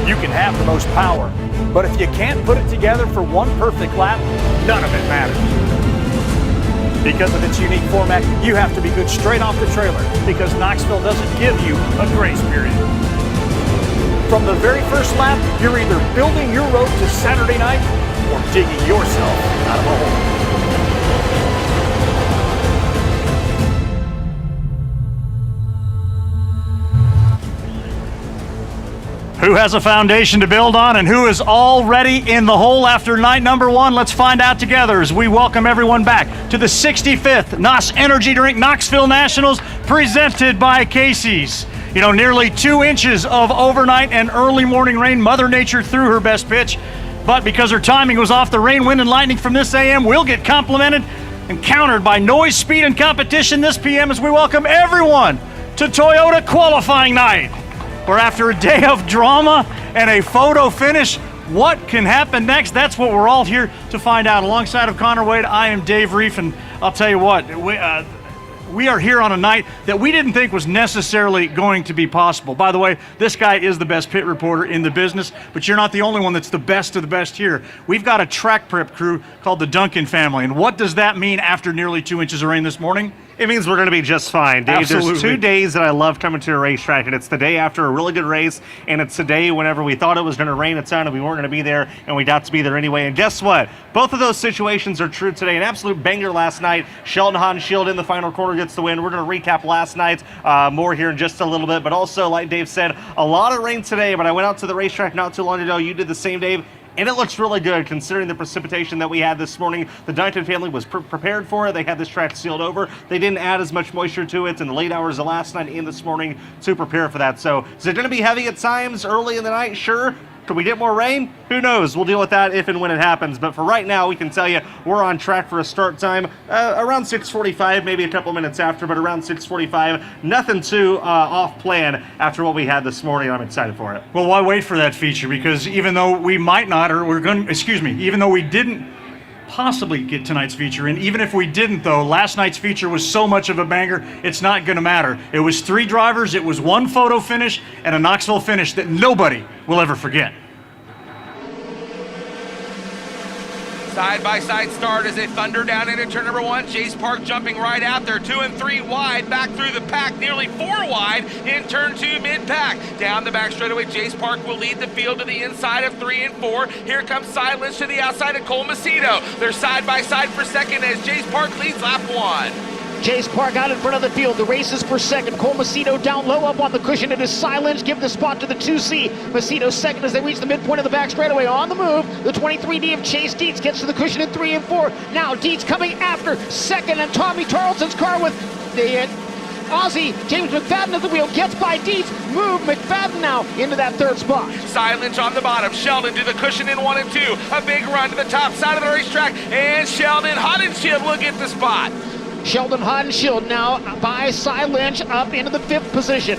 You can have the most power. But if you can't put it together for one perfect lap, none of it matters. Because of its unique format, you have to be good straight off the trailer, because Knoxville doesn't give you a grace period. From the very first lap, you're either building your road to Saturday night or digging yourself out of a hole. Who has a foundation to build on and who is already in the hole after night number one? Let's find out together as we welcome everyone back to the 65th NOS Energy Drink Knoxville Nationals presented by Casey's. You know, nearly 2 inches of overnight and early morning rain. Mother Nature threw her best pitch, but because her timing was off, the rain, wind, and lightning from this AM will get complemented and countered by noise, speed, and competition this PM as we welcome everyone to Toyota qualifying night, where after a day of drama and a photo finish, what can happen next? That's what we're all here to find out. Alongside of Connor Wade, I am Dave Reef, and I'll tell you what, we are here on a night that we didn't think was necessarily going to be possible. By the way, this guy is the best pit reporter in the business, but you're not the only one that's the best of the best here. We've got a track prep crew called the Duncan family, and what does that mean after nearly 2 inches of rain this morning? It means we're going to be just fine, Dave. Absolutely. There's 2 days that I love coming to a racetrack, and it's the day after a really good race, and it's the day whenever we thought it was going to rain, it sounded we weren't going to be there, and we got to be there anyway. And guess what? Both of those situations are true today. An absolute banger last night. Sheldon Haudenschild in the final corner gets the win. We're going to recap last night more here in just a little bit, but also, like Dave said, a lot of rain today, but I went out to the racetrack not too long ago. You did the same, Dave. And it looks really good considering the precipitation that we had this morning. The Duncan family was prepared for it. They had this track sealed over. They didn't add as much moisture to it in the late hours of last night and this morning to prepare for that. So is it going to be heavy at times early in the night? Sure. Could we get more rain? Who knows? We'll deal with that if and when it happens. But for right now, we can tell you we're on track for a start time around 6:45, maybe a couple minutes after, but around 6:45. Nothing too off plan after what we had this morning. I'm excited for it. Well, why wait for that feature? Because even though we might not, or even though we didn't possibly get tonight's feature in, even if we didn't though, last night's feature was so much of a banger, it's not going to matter. It was 3 drivers, it was 1 photo finish, and a Knoxville finish that nobody will ever forget. Side-by-side start as they thunder down into turn number 1. Jace Park jumping right out there, 2 and 3 wide, back through the pack, nearly 4 wide in turn 2 mid-pack. Down the back straightaway, Jace Park will lead the field to the inside of 3 and 4. Here comes Silence to the outside of Cole Macedo. They're side-by-side for second as Jace Park leads lap 1. Jace Park out in front of the field. The race is for second. Cole Macedo down low up on the cushion. It is Silence. Give the spot to the 2C. Macedo second as they reach the midpoint of the back straightaway. On the move, the 23D of Chase Dietz gets to the cushion in 3 and 4. Now Dietz coming after second, and Tommy Tarleton's car with the Aussie James McFadden at the wheel gets by Dietz. Move McFadden now into that 3rd spot. Silence on the bottom. Sheldon to the cushion in 1 and 2. A big run to the top side of the racetrack, and Sheldon Haudenschild will get the spot. Sheldon Haudenschild now by Cy Lynch up into the 5th position.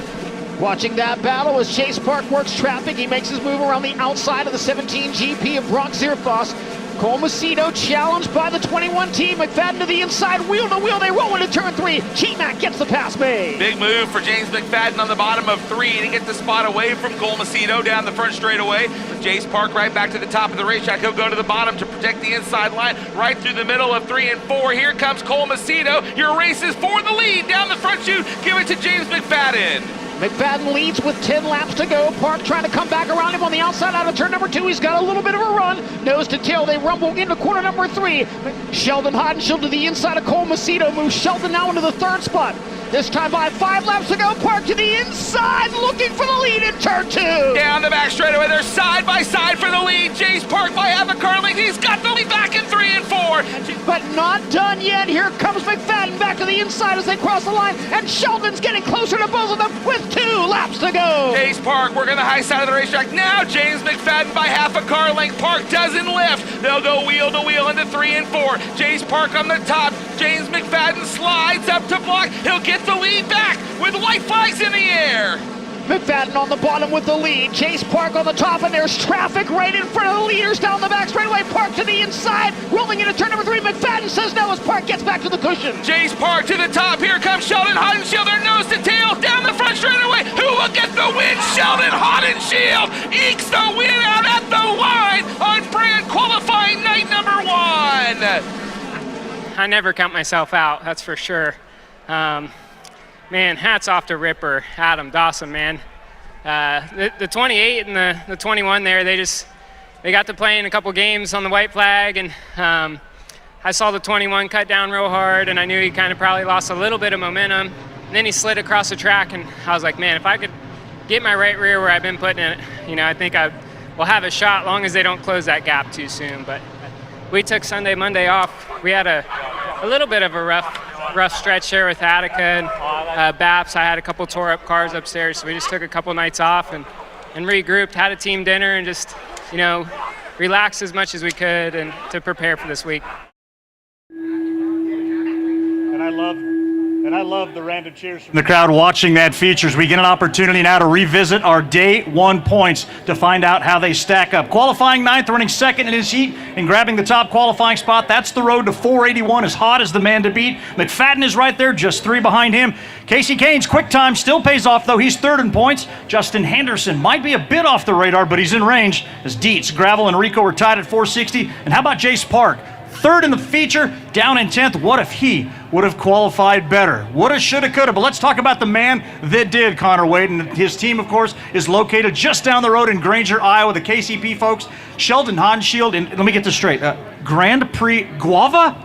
Watching that battle as Chase Park works traffic. He makes his move around the outside of the 17 GP of Brock Zierfoss. Cole Macedo challenged by the 21 team. McFadden to the inside, wheel to wheel. They roll into turn 3. Cheatmac gets the pass made. Big move for James McFadden on the bottom of 3 to get the spot away from Cole Macedo down the front straightaway. Jace Park right back to the top of the racetrack. He'll go to the bottom to protect the inside line right through the middle of 3 and 4. Here comes Cole Macedo. Your race is for the lead down the front chute. Give it to James McFadden. McFadden leads with 10 laps to go. Park trying to come back around him on the outside out of turn number 2. He's got a little bit of a run. Nose to tail, they rumble into corner number 3. Sheldon Haudenschild to the inside of Cole Macedo. Moves Sheldon now into the 3rd spot. This time by 5 laps to go. Park to the inside, looking for the lead in turn 2. Down the back straightaway, they're side by side for the lead. Jace Park by half a car length. He's got the lead back in 3 and 4. But not done yet. Here comes McFadden back to the inside as they cross the line. And Sheldon's getting closer to both of them with 2 laps to go. Jace Park working the high side of the racetrack. Now James McFadden by half a car length. Park doesn't lift. They'll go wheel to wheel into 3 and 4. Jace Park on the top. James McFadden slides up to block. He'll get the lead back with white flags in the air. McFadden on the bottom with the lead. Chase Park on the top, and there's traffic right in front of the leaders down the back straightaway. Park to the inside, rolling into turn number 3. McFadden says no as Park gets back to the cushion. Jace Park to the top. Here comes Sheldon Haudenschild. They're nose to tail down the front straightaway. Who will get the win? Sheldon Haudenschild ekes the win out at the line on brand qualifying night number 1. I never count myself out, that's for sure. Man, hats off to Ripper, Adam Dawson, man. The 28 and the 21 there, they got to play in a couple games on the white flag, and I saw the 21 cut down real hard, and I knew he kind of probably lost a little bit of momentum. And then he slid across the track, and I was like, man, if I could get my right rear where I've been putting it, I think I will have a shot, long as they don't close that gap too soon. But we took Sunday, Monday off. We had a little bit of a rough stretch there with Attica and Baps. I had a couple tore up cars upstairs, so we just took a couple nights off and regrouped, had a team dinner, and just, relaxed as much as we could and to prepare for this week. And I love the random cheers from the crowd watching that feature as we get an opportunity now to revisit our day one points to find out how they stack up. Qualifying ninth, running second in his heat and grabbing the top qualifying spot. That's the road to 481, as hot as the man to beat. McFadden is right there, just 3 behind him. Casey Kane's quick time still pays off, though. He's third in points. Justin Henderson might be a bit off the radar, but he's in range as Dietz, Gravel, and Rico are tied at 460. And how about Jace Park? Third in the feature, down in 10th. What if he would have qualified better? Woulda, shoulda, coulda. But let's talk about the man that did, Connor Wade. And his team, of course, is located just down the road in Granger, Iowa. The KCP folks, Sheldon Hanshield, and let me get this straight, Grand Prix Guava?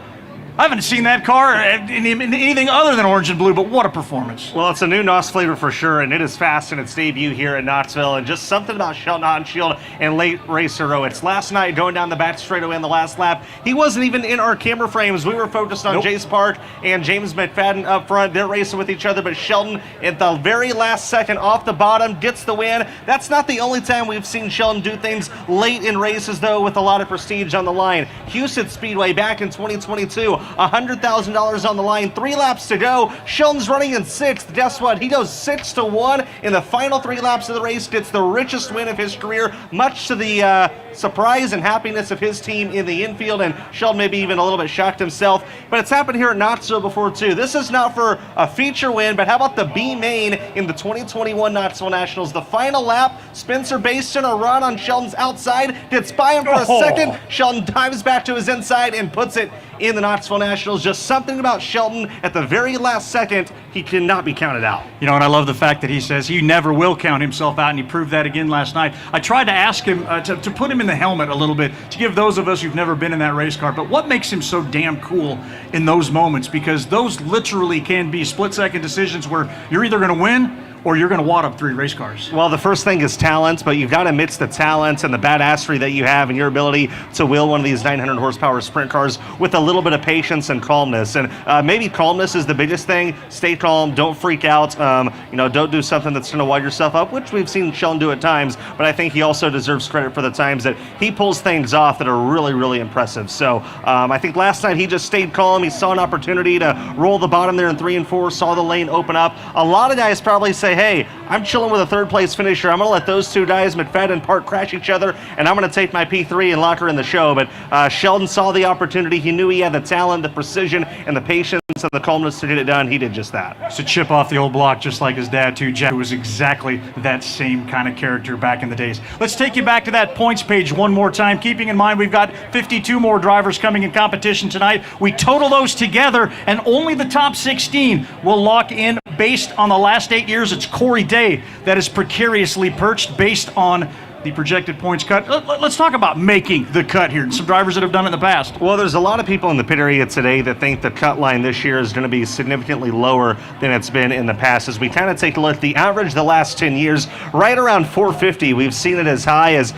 I haven't seen that car in anything other than orange and blue, but what a performance. Well, it's a new NOS flavor for sure, and it is fast in its debut here in Knoxville, and just something about Sheldon Hanshield and late racer It's last night going down the back straightaway in the last lap. He wasn't even in our camera frames. We were focused on Jace Park and James McFadden up front. They're racing with each other, but Sheldon at the very last second off the bottom gets the win. That's not the only time we've seen Sheldon do things late in races, though, with a lot of prestige on the line. Houston Speedway back in 2022. $100,000 on the line, 3 laps to go. Sheldon's running in 6th. Guess what? He goes 6-1 in the final 3 laps of the race, gets the richest win of his career, much to the surprise and happiness of his team in the infield, and Sheldon maybe even a little bit shocked himself. But it's happened here at Knoxville before, too. This is not for a feature win, but how about the B main in the 2021 Knoxville Nationals? The final lap, Spencer Baston, a run on Sheldon's outside, gets by him for a second. Sheldon dives back to his inside and puts it in the Knoxville Nationals. Just something about Sheldon at the very last second, he cannot be counted out. And I love the fact that he says he never will count himself out, and he proved that again last night. I tried to ask him to put him in the helmet a little bit, to give those of us who've never been in that race car, but what makes him so damn cool in those moments? Because those literally can be split-second decisions where you're either going to win or you're going to wad up 3 race cars. Well, the first thing is talent, but you've got to mix the talent and the badassery that you have and your ability to wheel one of these 900 horsepower sprint cars with a little bit of patience and calmness. And maybe calmness is the biggest thing. Stay calm, don't freak out, don't do something that's going to wind yourself up, which we've seen Sheldon do at times, but I think he also deserves credit for the times that he pulls things off that are really, really impressive. So I think last night he just stayed calm. He saw an opportunity to roll the bottom there in 3 and 4, saw the lane open up. A lot of guys probably say, hey, I'm chilling with a 3rd place finisher. I'm going to let those 2 guys, McFadden and Park, crash each other, and I'm going to take my P3 and lock her in the show. But Sheldon saw the opportunity. He knew he had the talent, the precision, and the patience and the calmness to get it done. He did just that. It's a chip off the old block, just like his dad, too. Jack was exactly that same kind of character back in the days. Let's take you back to that points page one more time, keeping in mind we've got 52 more drivers coming in competition tonight. We total those together, and only the top 16 will lock in based on the last 8 years. It's Corey Day that is precariously perched based on the projected points cut. Let's talk about making the cut here. Some drivers that have done it in the past. Well, there's a lot of people in the pit area today that think the cut line this year is going to be significantly lower than it's been in the past. As we kind of take a look, the average the last 10 years, right around 450. We've seen it as high as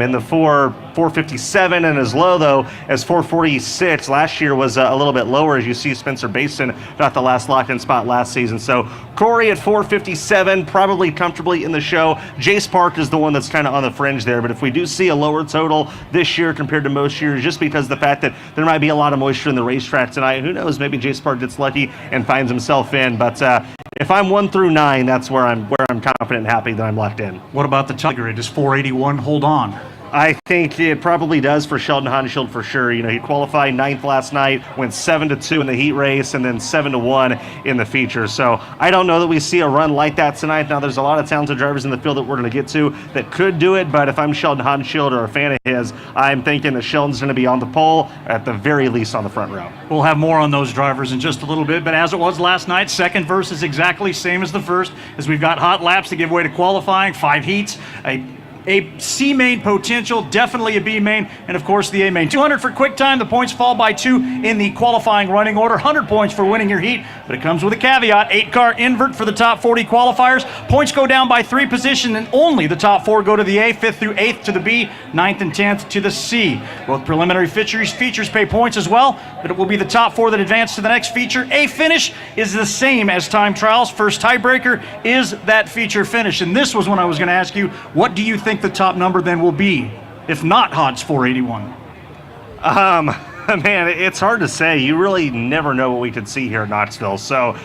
in the 457 and as low, though, as 446. Last year was a little bit lower, as you see Spencer Basin got the last lock-in spot last season. So Corey at 457, probably comfortably in the show. Jace Park is the one that's kind of on the fringe there, but if we do see a lower total this year compared to most years, just because of the fact that there might be a lot of moisture in the racetrack tonight, who knows, maybe Jace Park gets lucky and finds himself in. But if I'm 1 through 9, that's where I'm confident and happy that I'm locked in. What about the top grid? Does 481 hold on? I think it probably does for Sheldon Haudenschild for sure. You know, he qualified 9th last night, went 7-2 in the heat race, and then 7-1 in the feature. So I don't know that we see a run like that tonight. Now, there's a lot of talented drivers in the field that we're going to get to that could do it, but if I'm Sheldon Haudenschild or a fan of his, I'm thinking that Sheldon's going to be on the pole, at the very least on the front row. We'll have more on those drivers in just a little bit, but as it was last night, second verse is exactly same as the first, as we've got hot laps to give way to qualifying, 5 heats, a C main potential, definitely a B main, and of course the A main. 200 for quick time, the points fall by 2 in the qualifying running order, 100 points for winning your heat, but it comes with a caveat, 8-car invert for the top 40 qualifiers. Points go down by 3 positions, and only the top 4 go to the A, 5th through 8th to the B, 9th and 10th to the C. Both preliminary features pay points as well, but it will be the top 4 that advance to the next feature. A finish is the same as time trials. First tiebreaker is that feature finish, and this was when I was going to ask you, what do you think the top number then will be, if not Hod's 481? Man, it's hard to say. You really never know what we could see here at Knoxville. So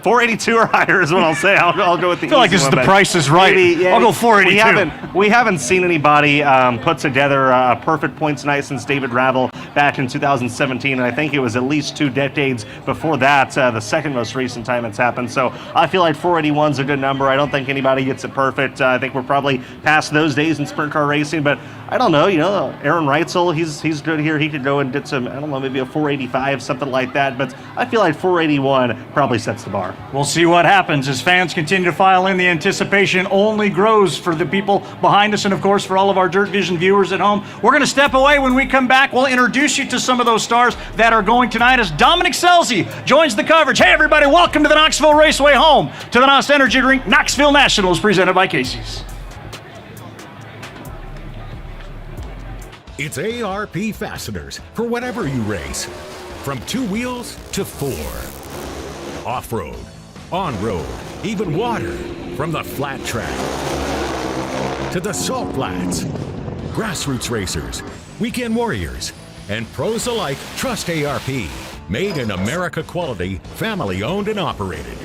482 or higher is what I'll say. I'll go with the I feel like this is the Price is Right. I'll go 482. We haven't seen anybody put together a perfect points night since David Ravel back in 2017, and I think it was at least 2 decades before that, the second most recent time it's happened. So I feel like 481 is a good number. I don't think anybody gets it perfect. I think we're probably past those days in sprint car racing, but I don't know. You know, Aaron Reitzel, he's good here. He could go and get some, I don't know, maybe a 485, something like that, but I feel like 481 probably sets the bar. We'll see what happens as fans continue to file in. The anticipation only grows for the people behind us and, of course, for all of our DIRTVision viewers at home. We're going to step away. When we come back, we'll introduce you to some of those stars that are going tonight as Dominic Scelzi joins the coverage. Hey, everybody, welcome to the Knoxville Raceway, home to the NOS Energy Drink Knoxville Nationals, presented by Casey's. It's ARP fasteners for whatever you race. From 2 wheels to 4. Off-road, on-road, even water. From the flat track to the salt flats. Grassroots racers, weekend warriors, and pros alike trust ARP. Made in America quality, family-owned and operated.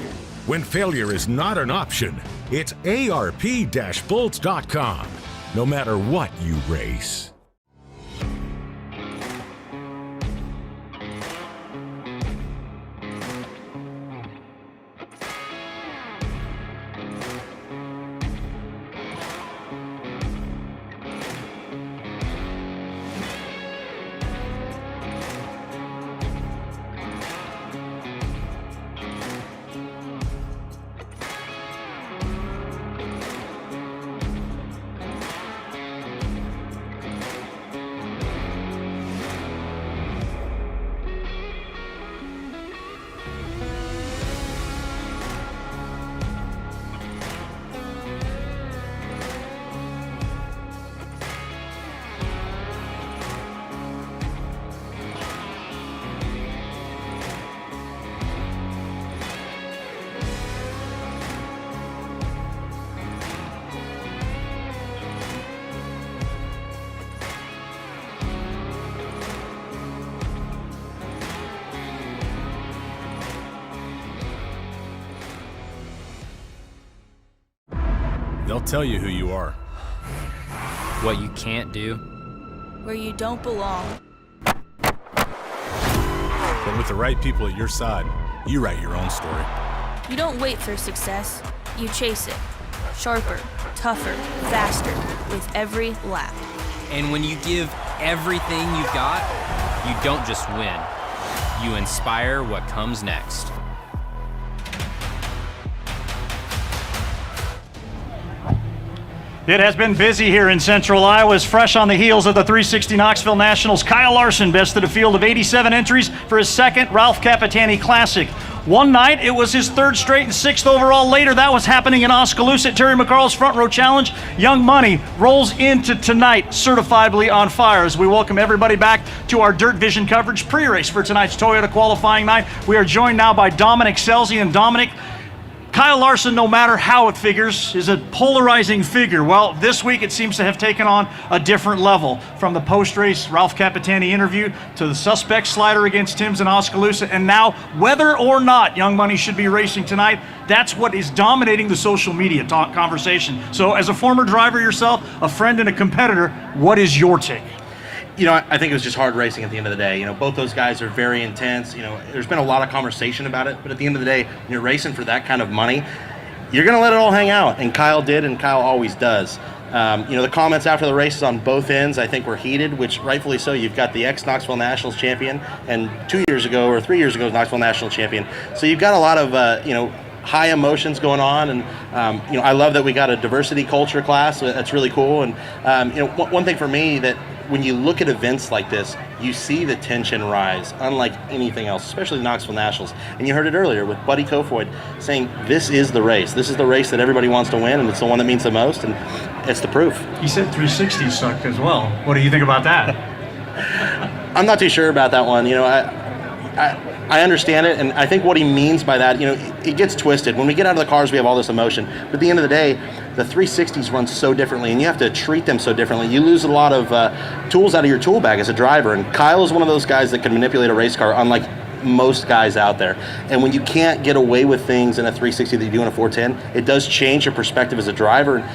When failure is not an option, it's ARP-bolts.com. No matter what you race. They'll tell you who you are. What you can't do. Where you don't belong. But with the right people at your side, you write your own story. You don't wait for success, you chase it. Sharper, tougher, faster, with every lap. And when you give everything you've got, you don't just win. You inspire what comes next. It has been busy here in Central Iowa. As fresh on the heels of the 360 Knoxville Nationals, Kyle Larson bested a field of 87 entries for his second Ralph Capitani Classic. One night, it was his 3rd straight and 6th overall. Later, that was happening in Oskaloosa at Terry McCarl's Front Row Challenge. Young Money rolls into tonight, certifiably on fire. As we welcome everybody back to our DIRTVision coverage pre-race for tonight's Toyota qualifying night. We are joined now by Dominic Scelzi. And Dominic, Kyle Larson, no matter how it figures, is a polarizing figure. Well, this week it seems to have taken on a different level. From the post-race Ralph Capitani interview to the suspect slider against Timms in Oskaloosa, and now whether or not Young Money should be racing tonight, that's what is dominating the social media conversation. So as a former driver yourself, a friend and a competitor, what is your take? You know, I think it was just hard racing at the end of the day. You know, both those guys are very intense. You know, there's been a lot of conversation about it, but at the end of the day, when you're racing for that kind of money, you're going to let it all hang out. And Kyle did, and Kyle always does. You know, the comments after the races on both ends, I think, were heated, which rightfully so. You've got the ex-Knoxville Nationals champion, and 2 years ago or 3 years ago, Knoxville National champion. So you've got a lot of, you know, high emotions going on, and you know, I love that we got a diversity culture class. That's really cool. And you know, one thing for me, that when you look at events like this, you see the tension rise unlike anything else, especially the Knoxville Nationals. And you heard it earlier with Buddy Kofoid saying, this is the race. This is the race that everybody wants to win, and it's the one that means the most, and it's the proof. He said 360 sucked as well. What do you think about that? I'm not too sure about that one. You know, I understand it, and I think what he means by that, you know, it gets twisted. When we get out of the cars, we have all this emotion. But at the end of the day, the 360s run so differently, and you have to treat them so differently. You lose a lot of tools out of your tool bag as a driver, and Kyle is one of those guys that can manipulate a race car unlike most guys out there. And when you can't get away with things in a 360 that you do in a 410, it does change your perspective as a driver.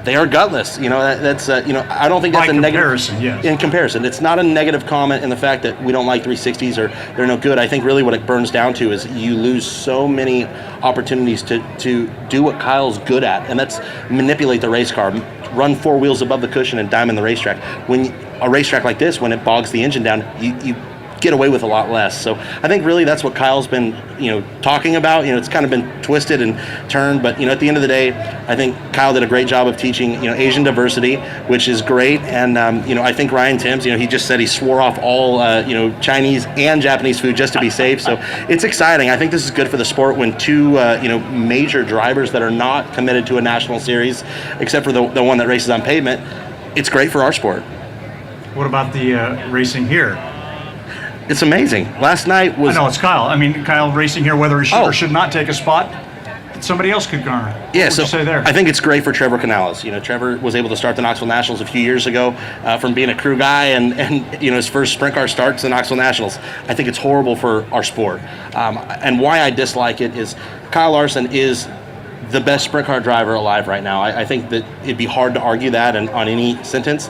They are gutless. You know, that's you know, I don't think that's a negative. Yes. In comparison, it's not a negative comment in the fact that we don't like 360s or they're no good. I think really what it burns down to is you lose so many opportunities to do what Kyle's good at, and that's manipulate the race car, run four wheels above the cushion and diamond the racetrack. When a racetrack like this, when it bogs the engine down, you get away with a lot less. So I think really that's what Kyle's been, you know, talking about. You know, it's kind of been twisted and turned, but you know, at the end of the day, I think Kyle did a great job of teaching, you know, Asian diversity, which is great. And you know, I think Ryan Timms, you know, he just said he swore off all you know, Chinese and Japanese food just to be safe. So it's exciting. I think this is good for the sport when two you know, major drivers that are not committed to a national series, except for the one that races on pavement, it's great for our sport. What about the racing here? It's amazing. Last night was... I know, it's Kyle. I mean, Kyle racing here, whether he should or should not take a spot, somebody else could garner. Yeah, what so would you say there? I think it's great for Trevor Canales. You know, Trevor was able to start the Knoxville Nationals a few years ago from being a crew guy, and you know, his first sprint car start to the Knoxville Nationals. I think it's horrible for our sport. And why I dislike it is Kyle Larson is the best sprint car driver alive right now. I think that it'd be hard to argue that on any sentence.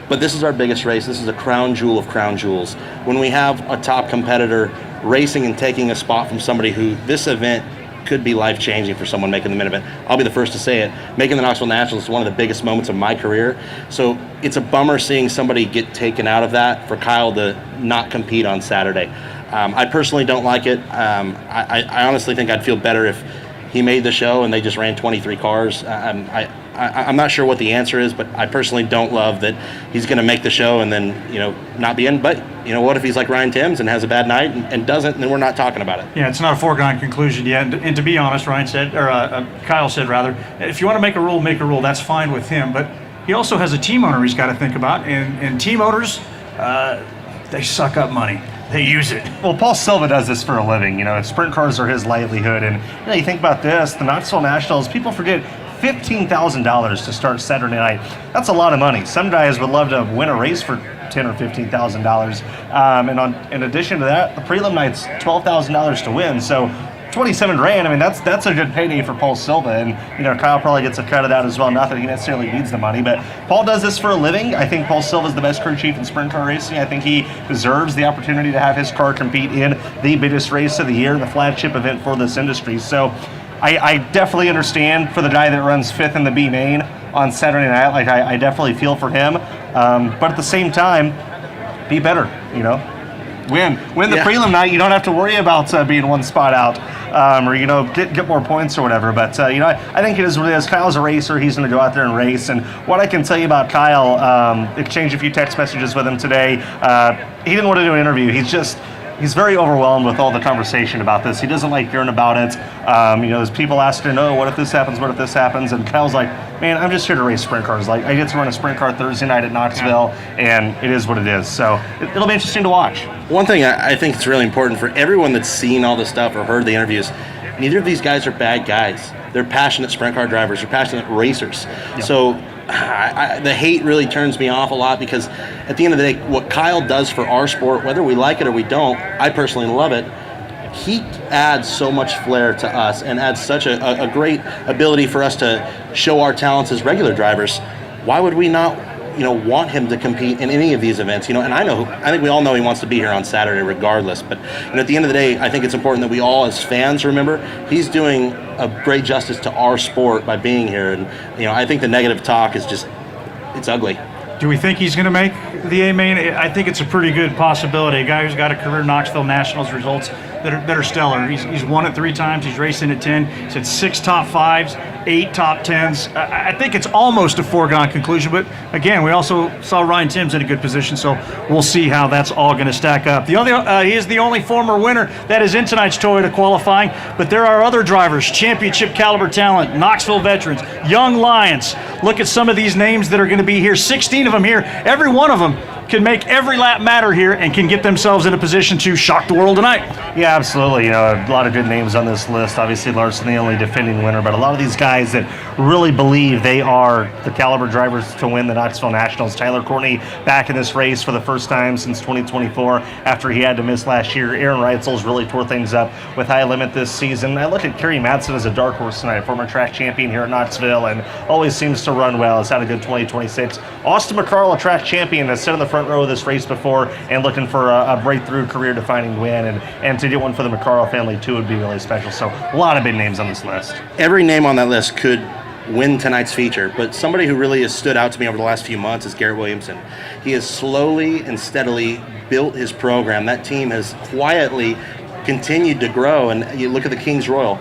But this is our biggest race. This is a crown jewel of crown jewels. When we have a top competitor racing and taking a spot from somebody who, this event could be life-changing for someone making the main event. I'll be the first to say it. Making the Knoxville Nationals is one of the biggest moments of my career. So it's a bummer seeing somebody get taken out of that for Kyle to not compete on Saturday. I personally don't like it. I honestly think I'd feel better if he made the show and they just ran 23 cars. I'm not sure what the answer is, but I personally don't love that he's going to make the show and then, you know, not be in. But, you know, what if he's like Ryan Timms and has a bad night and doesn't, and then we're not talking about it? Yeah, it's not a foregone conclusion yet. And to be honest, Ryan said, or Kyle said rather, if you want to make a rule, make a rule. That's fine with him. But he also has a team owner he's got to think about. And team owners, they suck up money. They use it. Well, Paul Silva does this for a living. You know, sprint cars are his livelihood. And you know, you think about this, the Knoxville Nationals, people forget $15,000 to start Saturday night. That's a lot of money. Some guys would love to win a race for $10,000 or $15,000. And in addition to that, the prelim night's $12,000 to win. So $27,000. I mean, that's a good payday for Paul Silva, and you know, Kyle probably gets a cut of that as well. Not that he necessarily needs the money, but Paul does this for a living. I think Paul Silva's the best crew chief in sprint car racing. I think he deserves the opportunity to have his car compete in the biggest race of the year, the flagship event for this industry. So I definitely understand for the guy that runs fifth in the B main on Saturday night. Like I definitely feel for him, but at the same time, be better. You know, win the prelim night. You don't have to worry about being one spot out, or you know, get more points or whatever. But you know, I think it is what it is. Kyle's a racer. He's going to go out there and race. And what I can tell you about Kyle, exchanged a few text messages with him today. He didn't want to do an interview. He's very overwhelmed with all the conversation about this. He doesn't like hearing about it. You know, there's people asking, "Oh, what if this happens? What if this happens?" And Kyle's like, "Man, I'm just here to race sprint cars. Like, I get to run a sprint car Thursday night at Knoxville, and it is what it is." So it'll be interesting to watch. One thing I think it's really important for everyone that's seen all this stuff or heard the interviews, neither of these guys are bad guys. They're passionate sprint car drivers. They're passionate racers. Yep. So the hate really turns me off a lot, because at the end of the day, what Kyle does for our sport, whether we like it or we don't, I personally love it. He adds so much flair to us and adds such a great ability for us to show our talents as regular drivers. Why would we not, want him to compete in any of these events? And I think we all know he wants to be here on Saturday regardless. But at the end of the day, I think it's important that we all as fans remember he's doing a great justice to our sport by being here. And I think the negative talk is just, it's ugly. Do we think he's going to make the A-Main? I think it's a pretty good possibility. A guy who's got a career Knoxville Nationals results that are stellar. He's won it 3 times. He's racing at 10. He's had 6 top 5s, 8 top 10s. I think it's almost a foregone conclusion. But again, we also saw Ryan Timms in a good position, so we'll see how that's all going to stack up. He is the only former winner that is in tonight's Toyota qualifying. But there are other drivers, championship caliber talent, Knoxville veterans, young Lions. Look at some of these names that are going to be here. 16 of them here. Every one of them can make every lap matter here and can get themselves in a position to shock the world tonight. Yeah, absolutely. A lot of good names on this list. Obviously, Larson, the only defending winner, but a lot of these guys that really believe they are the caliber drivers to win the Knoxville Nationals. Tyler Courtney back in this race for the first time since 2024 after he had to miss last year. Aaron Reitzel's really tore things up with high limit this season. I look at Kerry Madsen as a dark horse tonight, former track champion here at Knoxville, and always seems to run well. Has had a good 2026. Austin McCarl, a track champion, has sat in the front row of this race before and looking for a breakthrough career-defining win, and to get one for the McCarl family too would be really special. So a lot of big names on this list. Every name on that list could win tonight's feature, but somebody who really has stood out to me over the last few months is Garrett Williamson. He has slowly and steadily built his program. That team has quietly continued to grow, and you look at the Kings Royal.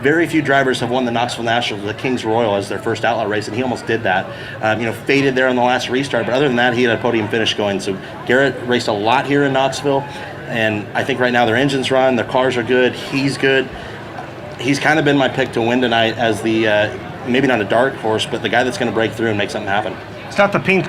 Very few drivers have won the Knoxville Nationals with the Kings Royal as their first outlaw race, and he almost did that. Faded there on the last restart, but other than that, he had a podium finish going. So Garrett raced a lot here in Knoxville, and I think right now their engines run, their cars are good, he's good. He's kind of been my pick to win tonight as the, maybe not a dark horse, but the guy that's going to break through and make something happen. It's got the pink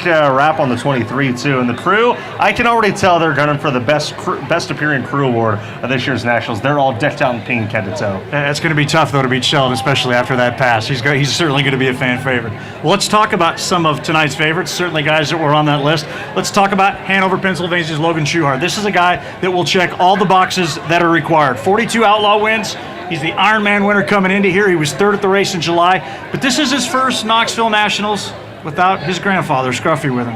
wrap on the 23 too, and the crew, I can already tell they're gunning for the best appearing crew award of this year's Nationals. They're all decked out in pink head to toe. It's going to be tough though to beat Sheldon, especially after that pass. He's certainly going to be a fan favorite. Well, let's talk about some of tonight's favorites, certainly guys that were on that list. Let's talk about Hanover, Pennsylvania's Logan Schuchart. This is a guy that will check all the boxes that are required. 42 outlaw wins. He's the Ironman winner coming into here. He was 3rd at the race in July, but this is his first Knoxville Nationals without his grandfather, Scruffy, with him.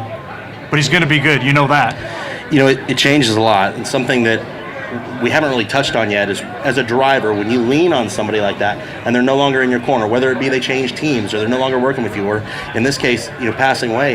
But he's going to be good, you know that. It changes a lot, and something that we haven't really touched on yet is, as a driver, when you lean on somebody like that and they're no longer in your corner, whether it be they change teams or they're no longer working with you, or in this case, passing away,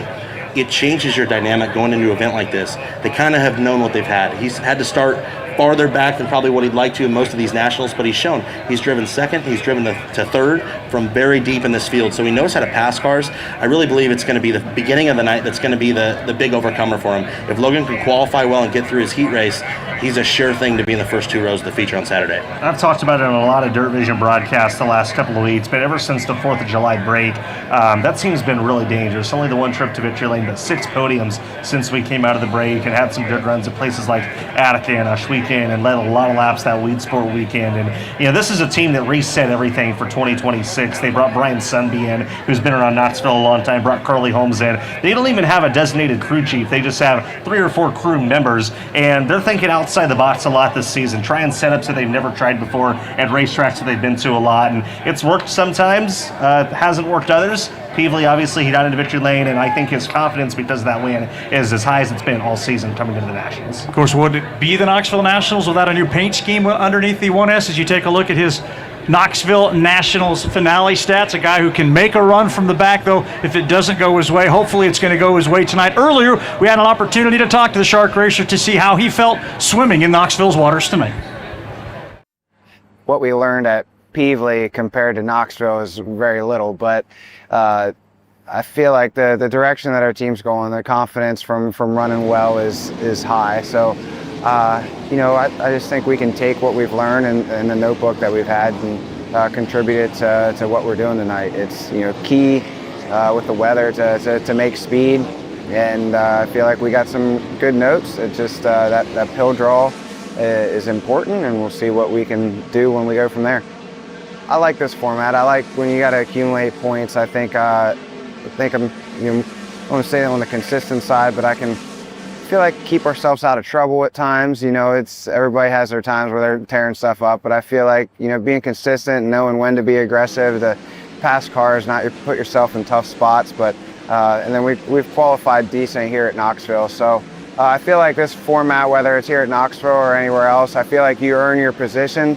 it changes your dynamic going into an event like this. They kind of have known what they've had. He's had to start farther back than probably what he'd like to in most of these Nationals, but he's shown he's driven second, he's driven to 3rd from very deep in this field, so he knows how to pass cars. I really believe it's going to be the beginning of the night that's going to be the big overcomer for him. If Logan can qualify well and get through his heat race, he's a sure thing to be in the first 2 rows of the feature on Saturday. I've talked about it on a lot of DIRTVision broadcasts the last couple of weeks, but ever since the 4th of July break, that team's been really dangerous. Only the 1 trip to victory lane, but 6 podiums since we came out of the break, and had some good runs at places like Attica and Ohsweken, and led a lot of laps that Weed Sport weekend. And this is a team that reset everything for 2026. They brought Brian Sunby in, who's been around Knoxville a long time, brought Carly Holmes in. They don't even have a designated crew chief. They just have 3 or 4 crew members, and they're thinking outside the box a lot this season, trying setups that they've never tried before at racetracks that they've been to a lot, and it's worked sometimes, hasn't worked others. Peevely, obviously, he got into victory lane, and I think his confidence because of that win is as high as it's been all season coming into the Nationals. Of course, would it be the Knoxville Nationals without a new paint scheme underneath the 1S? As you take a look at his Knoxville Nationals finale stats, a guy who can make a run from the back, though, if it doesn't go his way. Hopefully it's going to go his way tonight. Earlier, we had an opportunity to talk to the Shark Racer to see how he felt swimming in Knoxville's waters tonight. What we learned at Peevely compared to Knoxville is very little, but I feel like the direction that our team's going, the confidence from running well is high. So, I just think we can take what we've learned and the notebook that we've had and contribute it to what we're doing tonight. It's key with the weather to make speed, and I feel like we got some good notes. It's just that pill draw is important, and we'll see what we can do when we go from there. I like this format. I like when you got to accumulate points. I think I'm, I want to say on the consistent side, but I can feel like keep ourselves out of trouble at times. Everybody has their times where they're tearing stuff up, but I feel like, being consistent and knowing when to be aggressive, to pass cars, not put yourself in tough spots. But and then we've qualified decent here at Knoxville. So I feel like this format, whether it's here at Knoxville or anywhere else, I feel like you earn your position,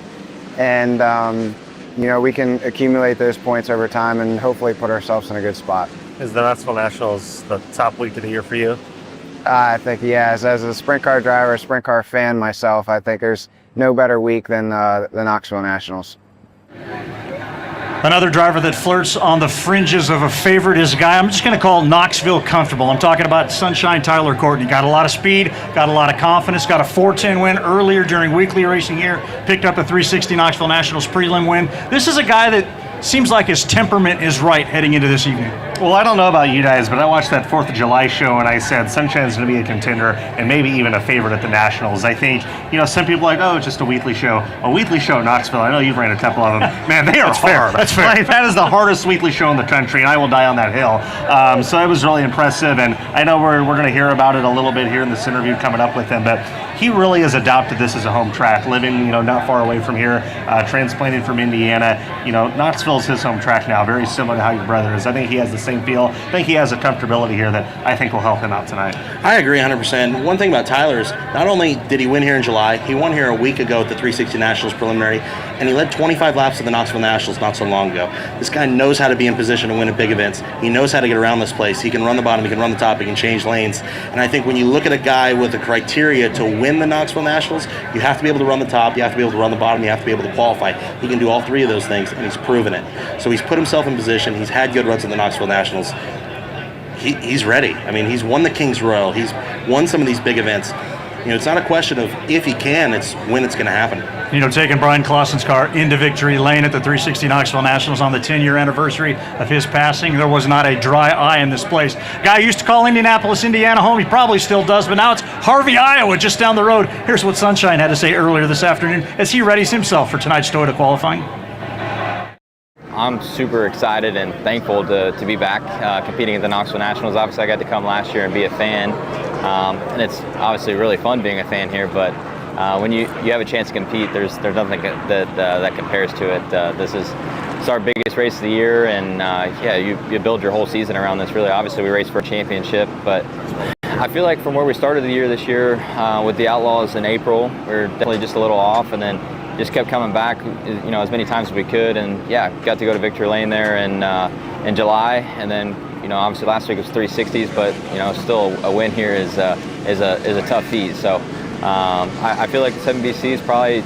and we can accumulate those points over time and hopefully put ourselves in a good spot. Is the Knoxville Nationals the top week of the year for you? I think, yes. As a sprint car driver, sprint car fan myself, I think there's no better week than the Knoxville Nationals. Another driver that flirts on the fringes of a favorite is a guy I'm just going to call Knoxville comfortable. I'm talking about Sunshine Tyler Courtney. Got a lot of speed, got a lot of confidence, got a 410 win earlier during weekly racing here, picked up a 360 Knoxville Nationals prelim win. This is a guy that seems like his temperament is right heading into this evening. Well, I don't know about you guys, but I watched that 4th of July show and I said Sunshine's going to be a contender and maybe even a favorite at the Nationals. I think, some people are like, oh, it's just a weekly show. A weekly show in Knoxville, I know you've ran a couple of them. Man, they are hard. That's fair. Like, that is the hardest weekly show in the country, and I will die on that hill. So it was really impressive, and I know we're going to hear about it a little bit here in this interview coming up with him, but he really has adopted this as a home track, living, not far away from here, transplanted from Indiana. Knoxville's his home track now, very similar to how your brother is. I think he has the same feel. I think he has a comfortability here that I think will help him out tonight. I agree 100%. One thing about Tyler is not only did he win here in July, he won here a week ago at the 360 Nationals preliminary, and he led 25 laps of the Knoxville Nationals not so long ago. This guy knows how to be in position to win at big events. He knows how to get around this place. He can run the bottom, he can run the top, he can change lanes. And I think when you look at a guy with the criteria to win the Knoxville Nationals, you have to be able to run the top, you have to be able to run the bottom, you have to be able to qualify. He can do all three of those things, and he's proven it. So he's put himself in position. He's had good runs at the Knoxville Nationals. He's ready. I mean, he's won the King's Royal. He's won some of these big events. It's not a question of if he can, it's when it's going to happen. Taking Brian Clausen's car into victory lane at the 360 Knoxville Nationals on the 10-year anniversary of his passing, there was not a dry eye in this place. Guy used to call Indianapolis, Indiana home. He probably still does, but now it's Harvey, Iowa, just down the road. Here's what Sunshine had to say earlier this afternoon as he readies himself for tonight's Toyota qualifying. I'm super excited and thankful to be back competing at the Knoxville Nationals. Obviously, I got to come last year and be a fan, and it's obviously really fun being a fan here. But when you have a chance to compete, there's nothing that compares to it. It's our biggest race of the year, and you build your whole season around this. Really, obviously, we race for a championship, but I feel like from where we started the year this year with the Outlaws in April, we were definitely just a little off, and then just kept coming back, as many times as we could, and got to go to victory lane there in July, and then obviously last week was 360s, but still a win here is a tough feat. So I feel like the 7BC is probably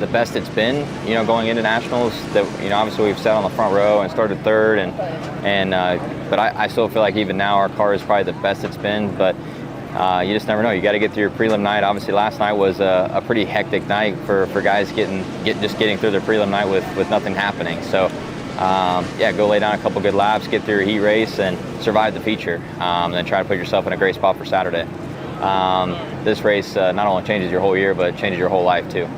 the best it's been, going into nationals. That obviously we've sat on the front row and started third, but I still feel like even now our car is probably the best it's been, but. You just never know. You got to get through your prelim night. Obviously, last night was a pretty hectic night for guys getting through their prelim night with nothing happening. So, go lay down a couple good laps, get through your heat race, and survive the feature. And then try to put yourself in a great spot for Saturday. This race not only changes your whole year, but changes your whole life too.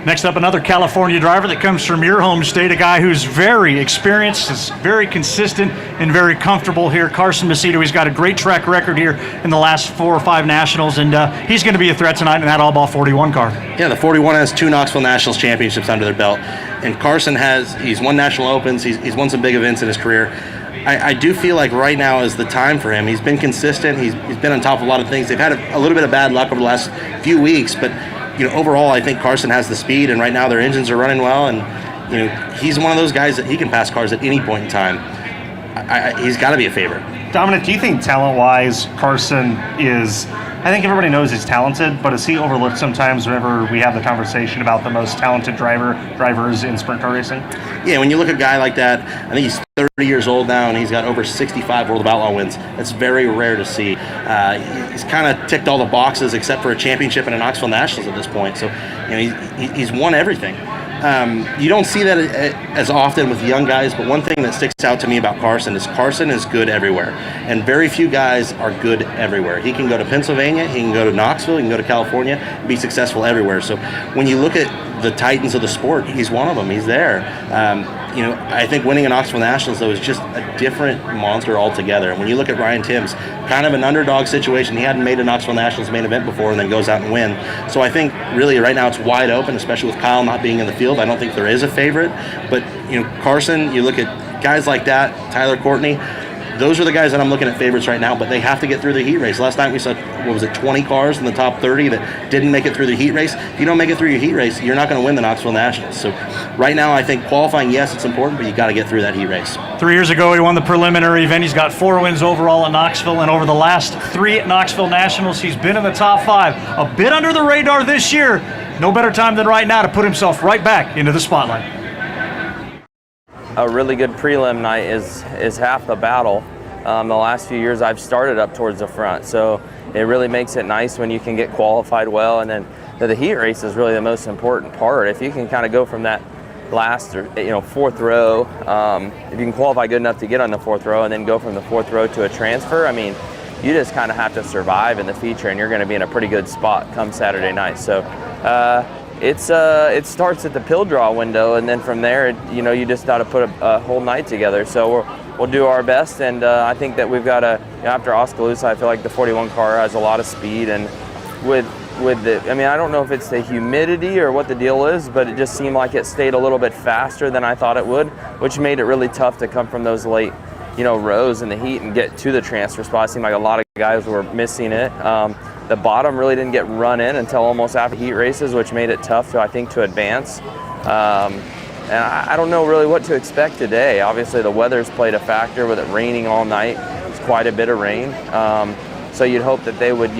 Next up, another California driver that comes from your home state, a guy who's very experienced, is very consistent, and very comfortable here. Carson Macedo, he's got a great track record here in the last 4 or 5 nationals, and he's going to be a threat tonight in that all-ball 41 car. Yeah, the 41 has 2 Knoxville Nationals championships under their belt, and Carson he's won national opens, he's won some big events in his career. I do feel like right now is the time for him. He's been consistent, he's been on top of a lot of things. They've had a little bit of bad luck over the last few weeks, but overall, I think Carson has the speed, and right now their engines are running well, and he's one of those guys that he can pass cars at any point in time. He's got to be a favorite. Dominic, do you think talent-wise Carson is? I think everybody knows he's talented, but is he overlooked sometimes whenever we have the conversation about the most talented drivers in sprint car racing? Yeah, when you look at a guy like that, I think he's 30 years old now, and he's got over 65 World of Outlaw wins. That's very rare to see. He's kind of ticked all the boxes except for a championship and a Knoxville Nationals at this point. So he's won everything. You don't see that as often with young guys, but one thing that sticks out to me about Carson is good everywhere. And very few guys are good everywhere. He can go to Pennsylvania, he can go to Knoxville, he can go to California, and be successful everywhere. So when you look at the titans of the sport, he's one of them. He's there. I think winning a Knoxville Nationals, though, is just a different monster altogether. And when you look at Ryan Timms, kind of an underdog situation. He hadn't made a Knoxville Nationals main event before and then goes out and win. So I think really right now it's wide open, especially with Kyle not being in the field. I don't think there is a favorite. But, Carson, you look at guys like that, Tyler Courtney, those are the guys that I'm looking at favorites right now, but they have to get through the heat race. Last night we saw, 20 cars in the top 30 that didn't make it through the heat race. If you don't make it through your heat race, you're not going to win the Knoxville Nationals. So right now I think qualifying, yes, it's important, but you got to get through that heat race. 3 years ago he won the preliminary event. He's got 4 wins overall at Knoxville, and over the last 3 Knoxville Nationals, he's been in the top 5. A bit under the radar this year. No better time than right now to put himself right back into the spotlight. A really good prelim night is half the battle. The last few years I've started up towards the front, so it really makes it nice when you can get qualified well, and then the heat race is really the most important part. If you can kind of go from that last or 4th row, if you can qualify good enough to get on the 4th row and then go from the 4th row to a transfer, I mean, you just kind of have to survive in the feature, and you're going to be in a pretty good spot come Saturday night. So it starts at the pill draw window, and then from there, you just got to put a whole night together. So we'll do our best, and I think that we've got after Oskaloosa, I feel like the 41 car has a lot of speed, and with the, I don't know if it's the humidity or what the deal is, but it just seemed like it stayed a little bit faster than I thought it would, which made it really tough to come from those late, rows in the heat and get to the transfer spot. It seemed like a lot of guys were missing it. The bottom really didn't get run in until almost after heat races, which made it tough to advance. And I don't know really what to expect today. Obviously the weather's played a factor with it raining all night. It's quite a bit of rain. So you'd hope that they would,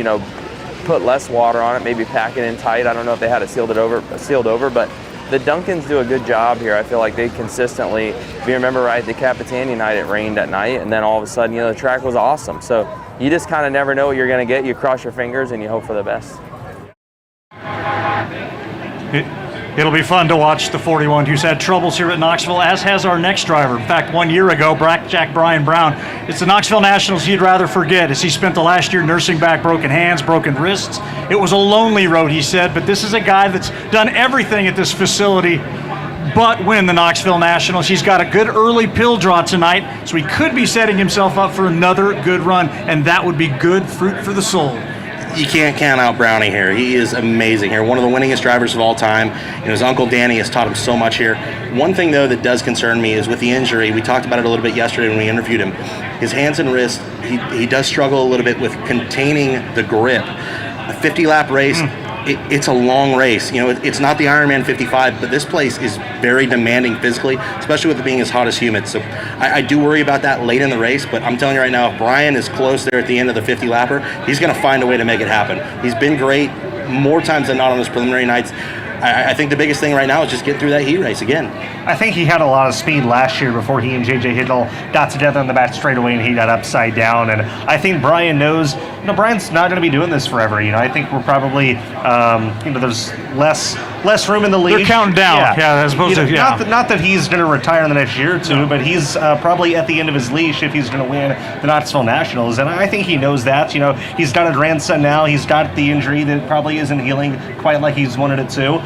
put less water on it, maybe pack it in tight. I don't know if they had it sealed over, but the Duncans do a good job here. I feel like they consistently, if you remember right, the Capitani night, it rained at night, and then all of a sudden, the track was awesome. So you just kind of never know what you're going to get. You cross your fingers and you hope for the best. It'll be fun to watch the 41 who's had troubles here at Knoxville, as has our next driver. In fact, 1 year ago, Jack Brian Brown, it's the Knoxville Nationals he'd rather forget, as he spent the last year nursing back broken hands, broken wrists. It was a lonely road, he said, but this is a guy that's done everything at this facility but win the Knoxville Nationals. He's got a good early pill draw tonight, so he could be setting himself up for another good run, and that would be good fruit for the soul. You can't count out Brownie here. He is amazing here. One of the winningest drivers of all time. His uncle Danny has taught him so much here. One thing, though, that does concern me is with the injury. We talked about it a little bit yesterday when we interviewed him. His hands and wrists, he does struggle a little bit with containing the grip. A 50-lap race, it's a long race. It's not the Ironman 55, but this place is very demanding physically, especially with it being as hot as humid. So I do worry about that late in the race, but I'm telling you right now, if Brian is close there at the end of the 50-lapper, he's going to find a way to make it happen. He's been great more times than not on his preliminary nights. I think the biggest thing right now is just get through that heat race again. I think he had a lot of speed last year before he and JJ Hiddle got together in the back straightaway and he got upside down. And I think Brian knows, Brian's not going to be doing this forever. I think we're probably, there's less room in the league. They're counting down. Yeah, as opposed to, Not that he's going to retire in the next year or two, but he's probably at the end of his leash if he's going to win the Knoxville Nationals. And I think he knows that. He's got a grandson now. He's got the injury that probably isn't healing quite like he's wanted it to.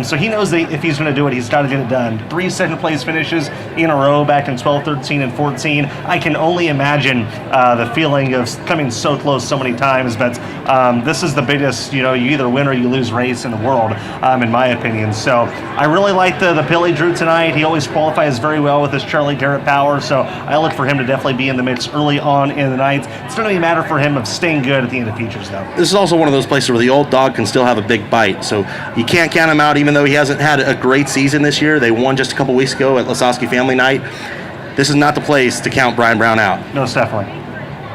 So he knows that if he's going to do it, he's got to get it done. 3 second-place finishes in a row back in 12, 13, and 14. I can only imagine the feeling of coming so close so many times, but this is the biggest, you either win or you lose race in the world, in my opinion. So I really like the pill he drew tonight. He always qualifies very well with his Charlie Garrett power, so I look for him to definitely be in the mix early on in the night. It's going to be a matter for him of staying good at the end of features, though. This is also one of those places where the old dog can still have a big bite, so you can't count him out, even though he hasn't had a great season this year. They won just a couple weeks ago at Lasowski Family Night. This is not the place to count Brian Brown out. No, definitely.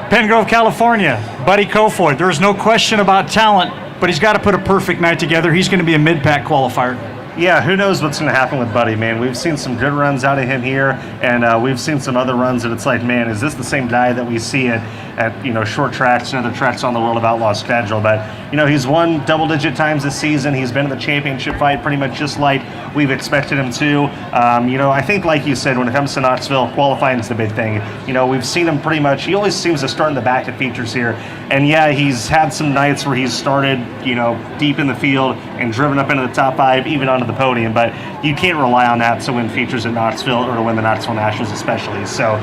Penn Grove, California, Buddy Kofoid. There's no question about talent, but he's got to put a perfect night together. He's going to be a mid-pack qualifier. Yeah, who knows what's going to happen with Buddy, man. We've seen some good runs out of him here, and we've seen some other runs that it's like, man, is this the same guy that we see at short tracks and other tracks on the World of Outlaws schedule? But, he's won double-digit times this season. He's been in the championship fight pretty much just like we've expected him to. I think, like you said, when it comes to Knoxville, qualifying is the big thing. We've seen him pretty much, he always seems to start in the back at features here. And, yeah, he's had some nights where he's started, deep in the field and driven up into the top 5, even onto the podium, but you can't rely on that to win features at Knoxville or to win the Knoxville Nationals especially. So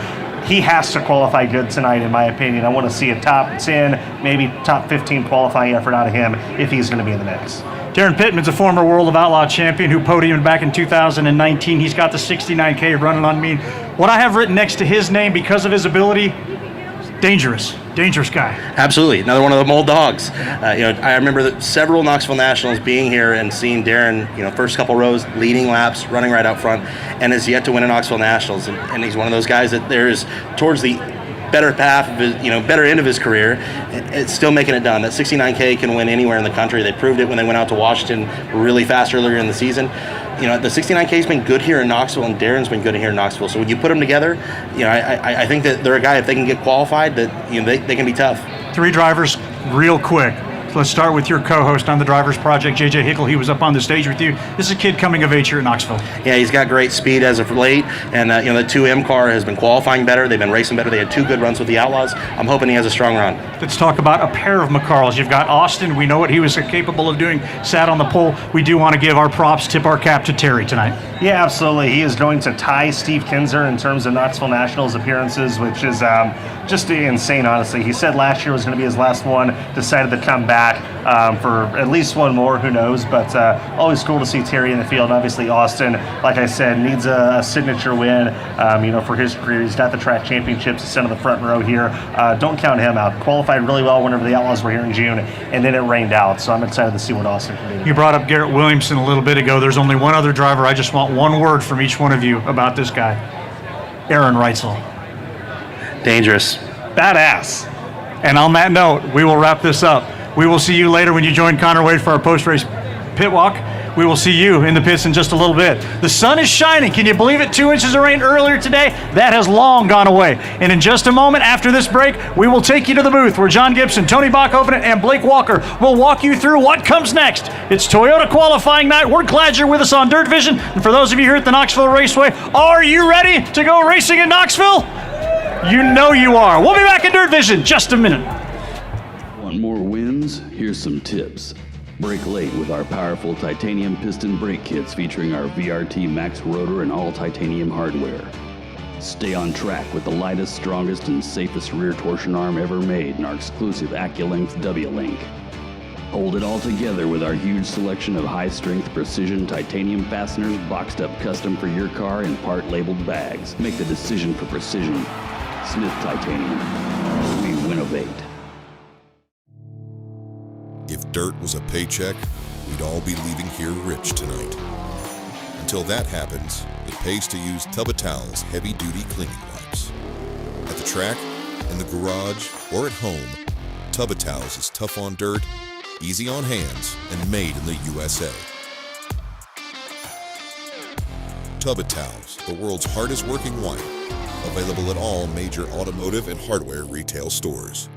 he has to qualify good tonight, in my opinion. I want to see a top 10, maybe top 15 qualifying effort out of him if he's going to be in the mix. Darren Pittman's a former World of Outlaw champion who podiumed back in 2019. He's got the 69K running on me. What I have written next to his name because of his ability, dangerous guy. Absolutely, another one of the old dogs. I remember that several Knoxville Nationals being here and seeing Darren, first couple rows, leading laps, running right out front, and has yet to win a Knoxville Nationals. And he's one of those guys that there's towards the better half of his, better end of his career, it's still making it done. That 69K can win anywhere in the country. They proved it when they went out to Washington really fast earlier in the season. The 69K's been good here in Knoxville, and Darren's been good here in Knoxville. So when you put them together, I think that they're a guy, if they can get qualified, that they can be tough. 3 drivers, real quick. So let's start with your co-host on the Drivers Project, JJ Hickle. He was up on the stage with you. This is a kid coming of age here at Knoxville. Yeah, he's got great speed as of late, and the 2M car has been qualifying better. They've been racing better. They had 2 good runs with the Outlaws. I'm hoping he has a strong run. Let's talk about a pair of McCarls. You've got Austin. We know what he was capable of doing, sat on the pole. We do want to give our props, tip our cap to Terry tonight. Yeah, absolutely. He is going to tie Steve Kinzer in terms of Knoxville Nationals appearances, which is just insane, honestly. He said last year was going to be his last one, decided to come back for at least one more, who knows, but always cool to see Terry in the field. And obviously Austin, like I said, needs a signature win, for his career. He's got the track championships to sit on the front row here. Don't count him out. Qualified really well whenever the Outlaws were here in June, and then it rained out, so I'm excited to see what Austin can do. You brought up Garrett Williamson a little bit ago. There's only one other driver. I just want one word from each one of you about this guy. Aaron Reitzel. Dangerous. Badass. And on that note, we will wrap this up. We will see you later when you join Connor Wade for our post-race pit walk. We will see you in the pits in just a little bit. The sun is shining. Can you believe it? 2 inches of rain earlier today. That has long gone away. And in just a moment after this break, we will take you to the booth where John Gibson, Tony Bachhofen, and Blake Walker will walk you through what comes next. It's Toyota qualifying night. We're glad you're with us on DIRTVision. And for those of you here at the Knoxville Raceway, are you ready to go racing in Knoxville? You know you are. We'll be back in DIRTVision just a minute. Want more wins? Here's some tips. Brake late with our powerful titanium piston brake kits featuring our VRT Max rotor and all titanium hardware. Stay on track with the lightest, strongest, and safest rear torsion arm ever made in our exclusive AccuLength W-Link. Hold it all together with our huge selection of high-strength precision titanium fasteners boxed up custom for your car in part-labeled bags. Make the decision for precision. Smith Titanium. We winnovate. If dirt was a paycheck, we'd all be leaving here rich tonight. Until that happens, it pays to use Tub-A-Towel's heavy-duty cleaning wipes. At the track, in the garage, or at home, Tub-A-Towels is tough on dirt, easy on hands, and made in the USA. Tub-A-Towels, the world's hardest working wipe. Available at all major automotive and hardware retail stores.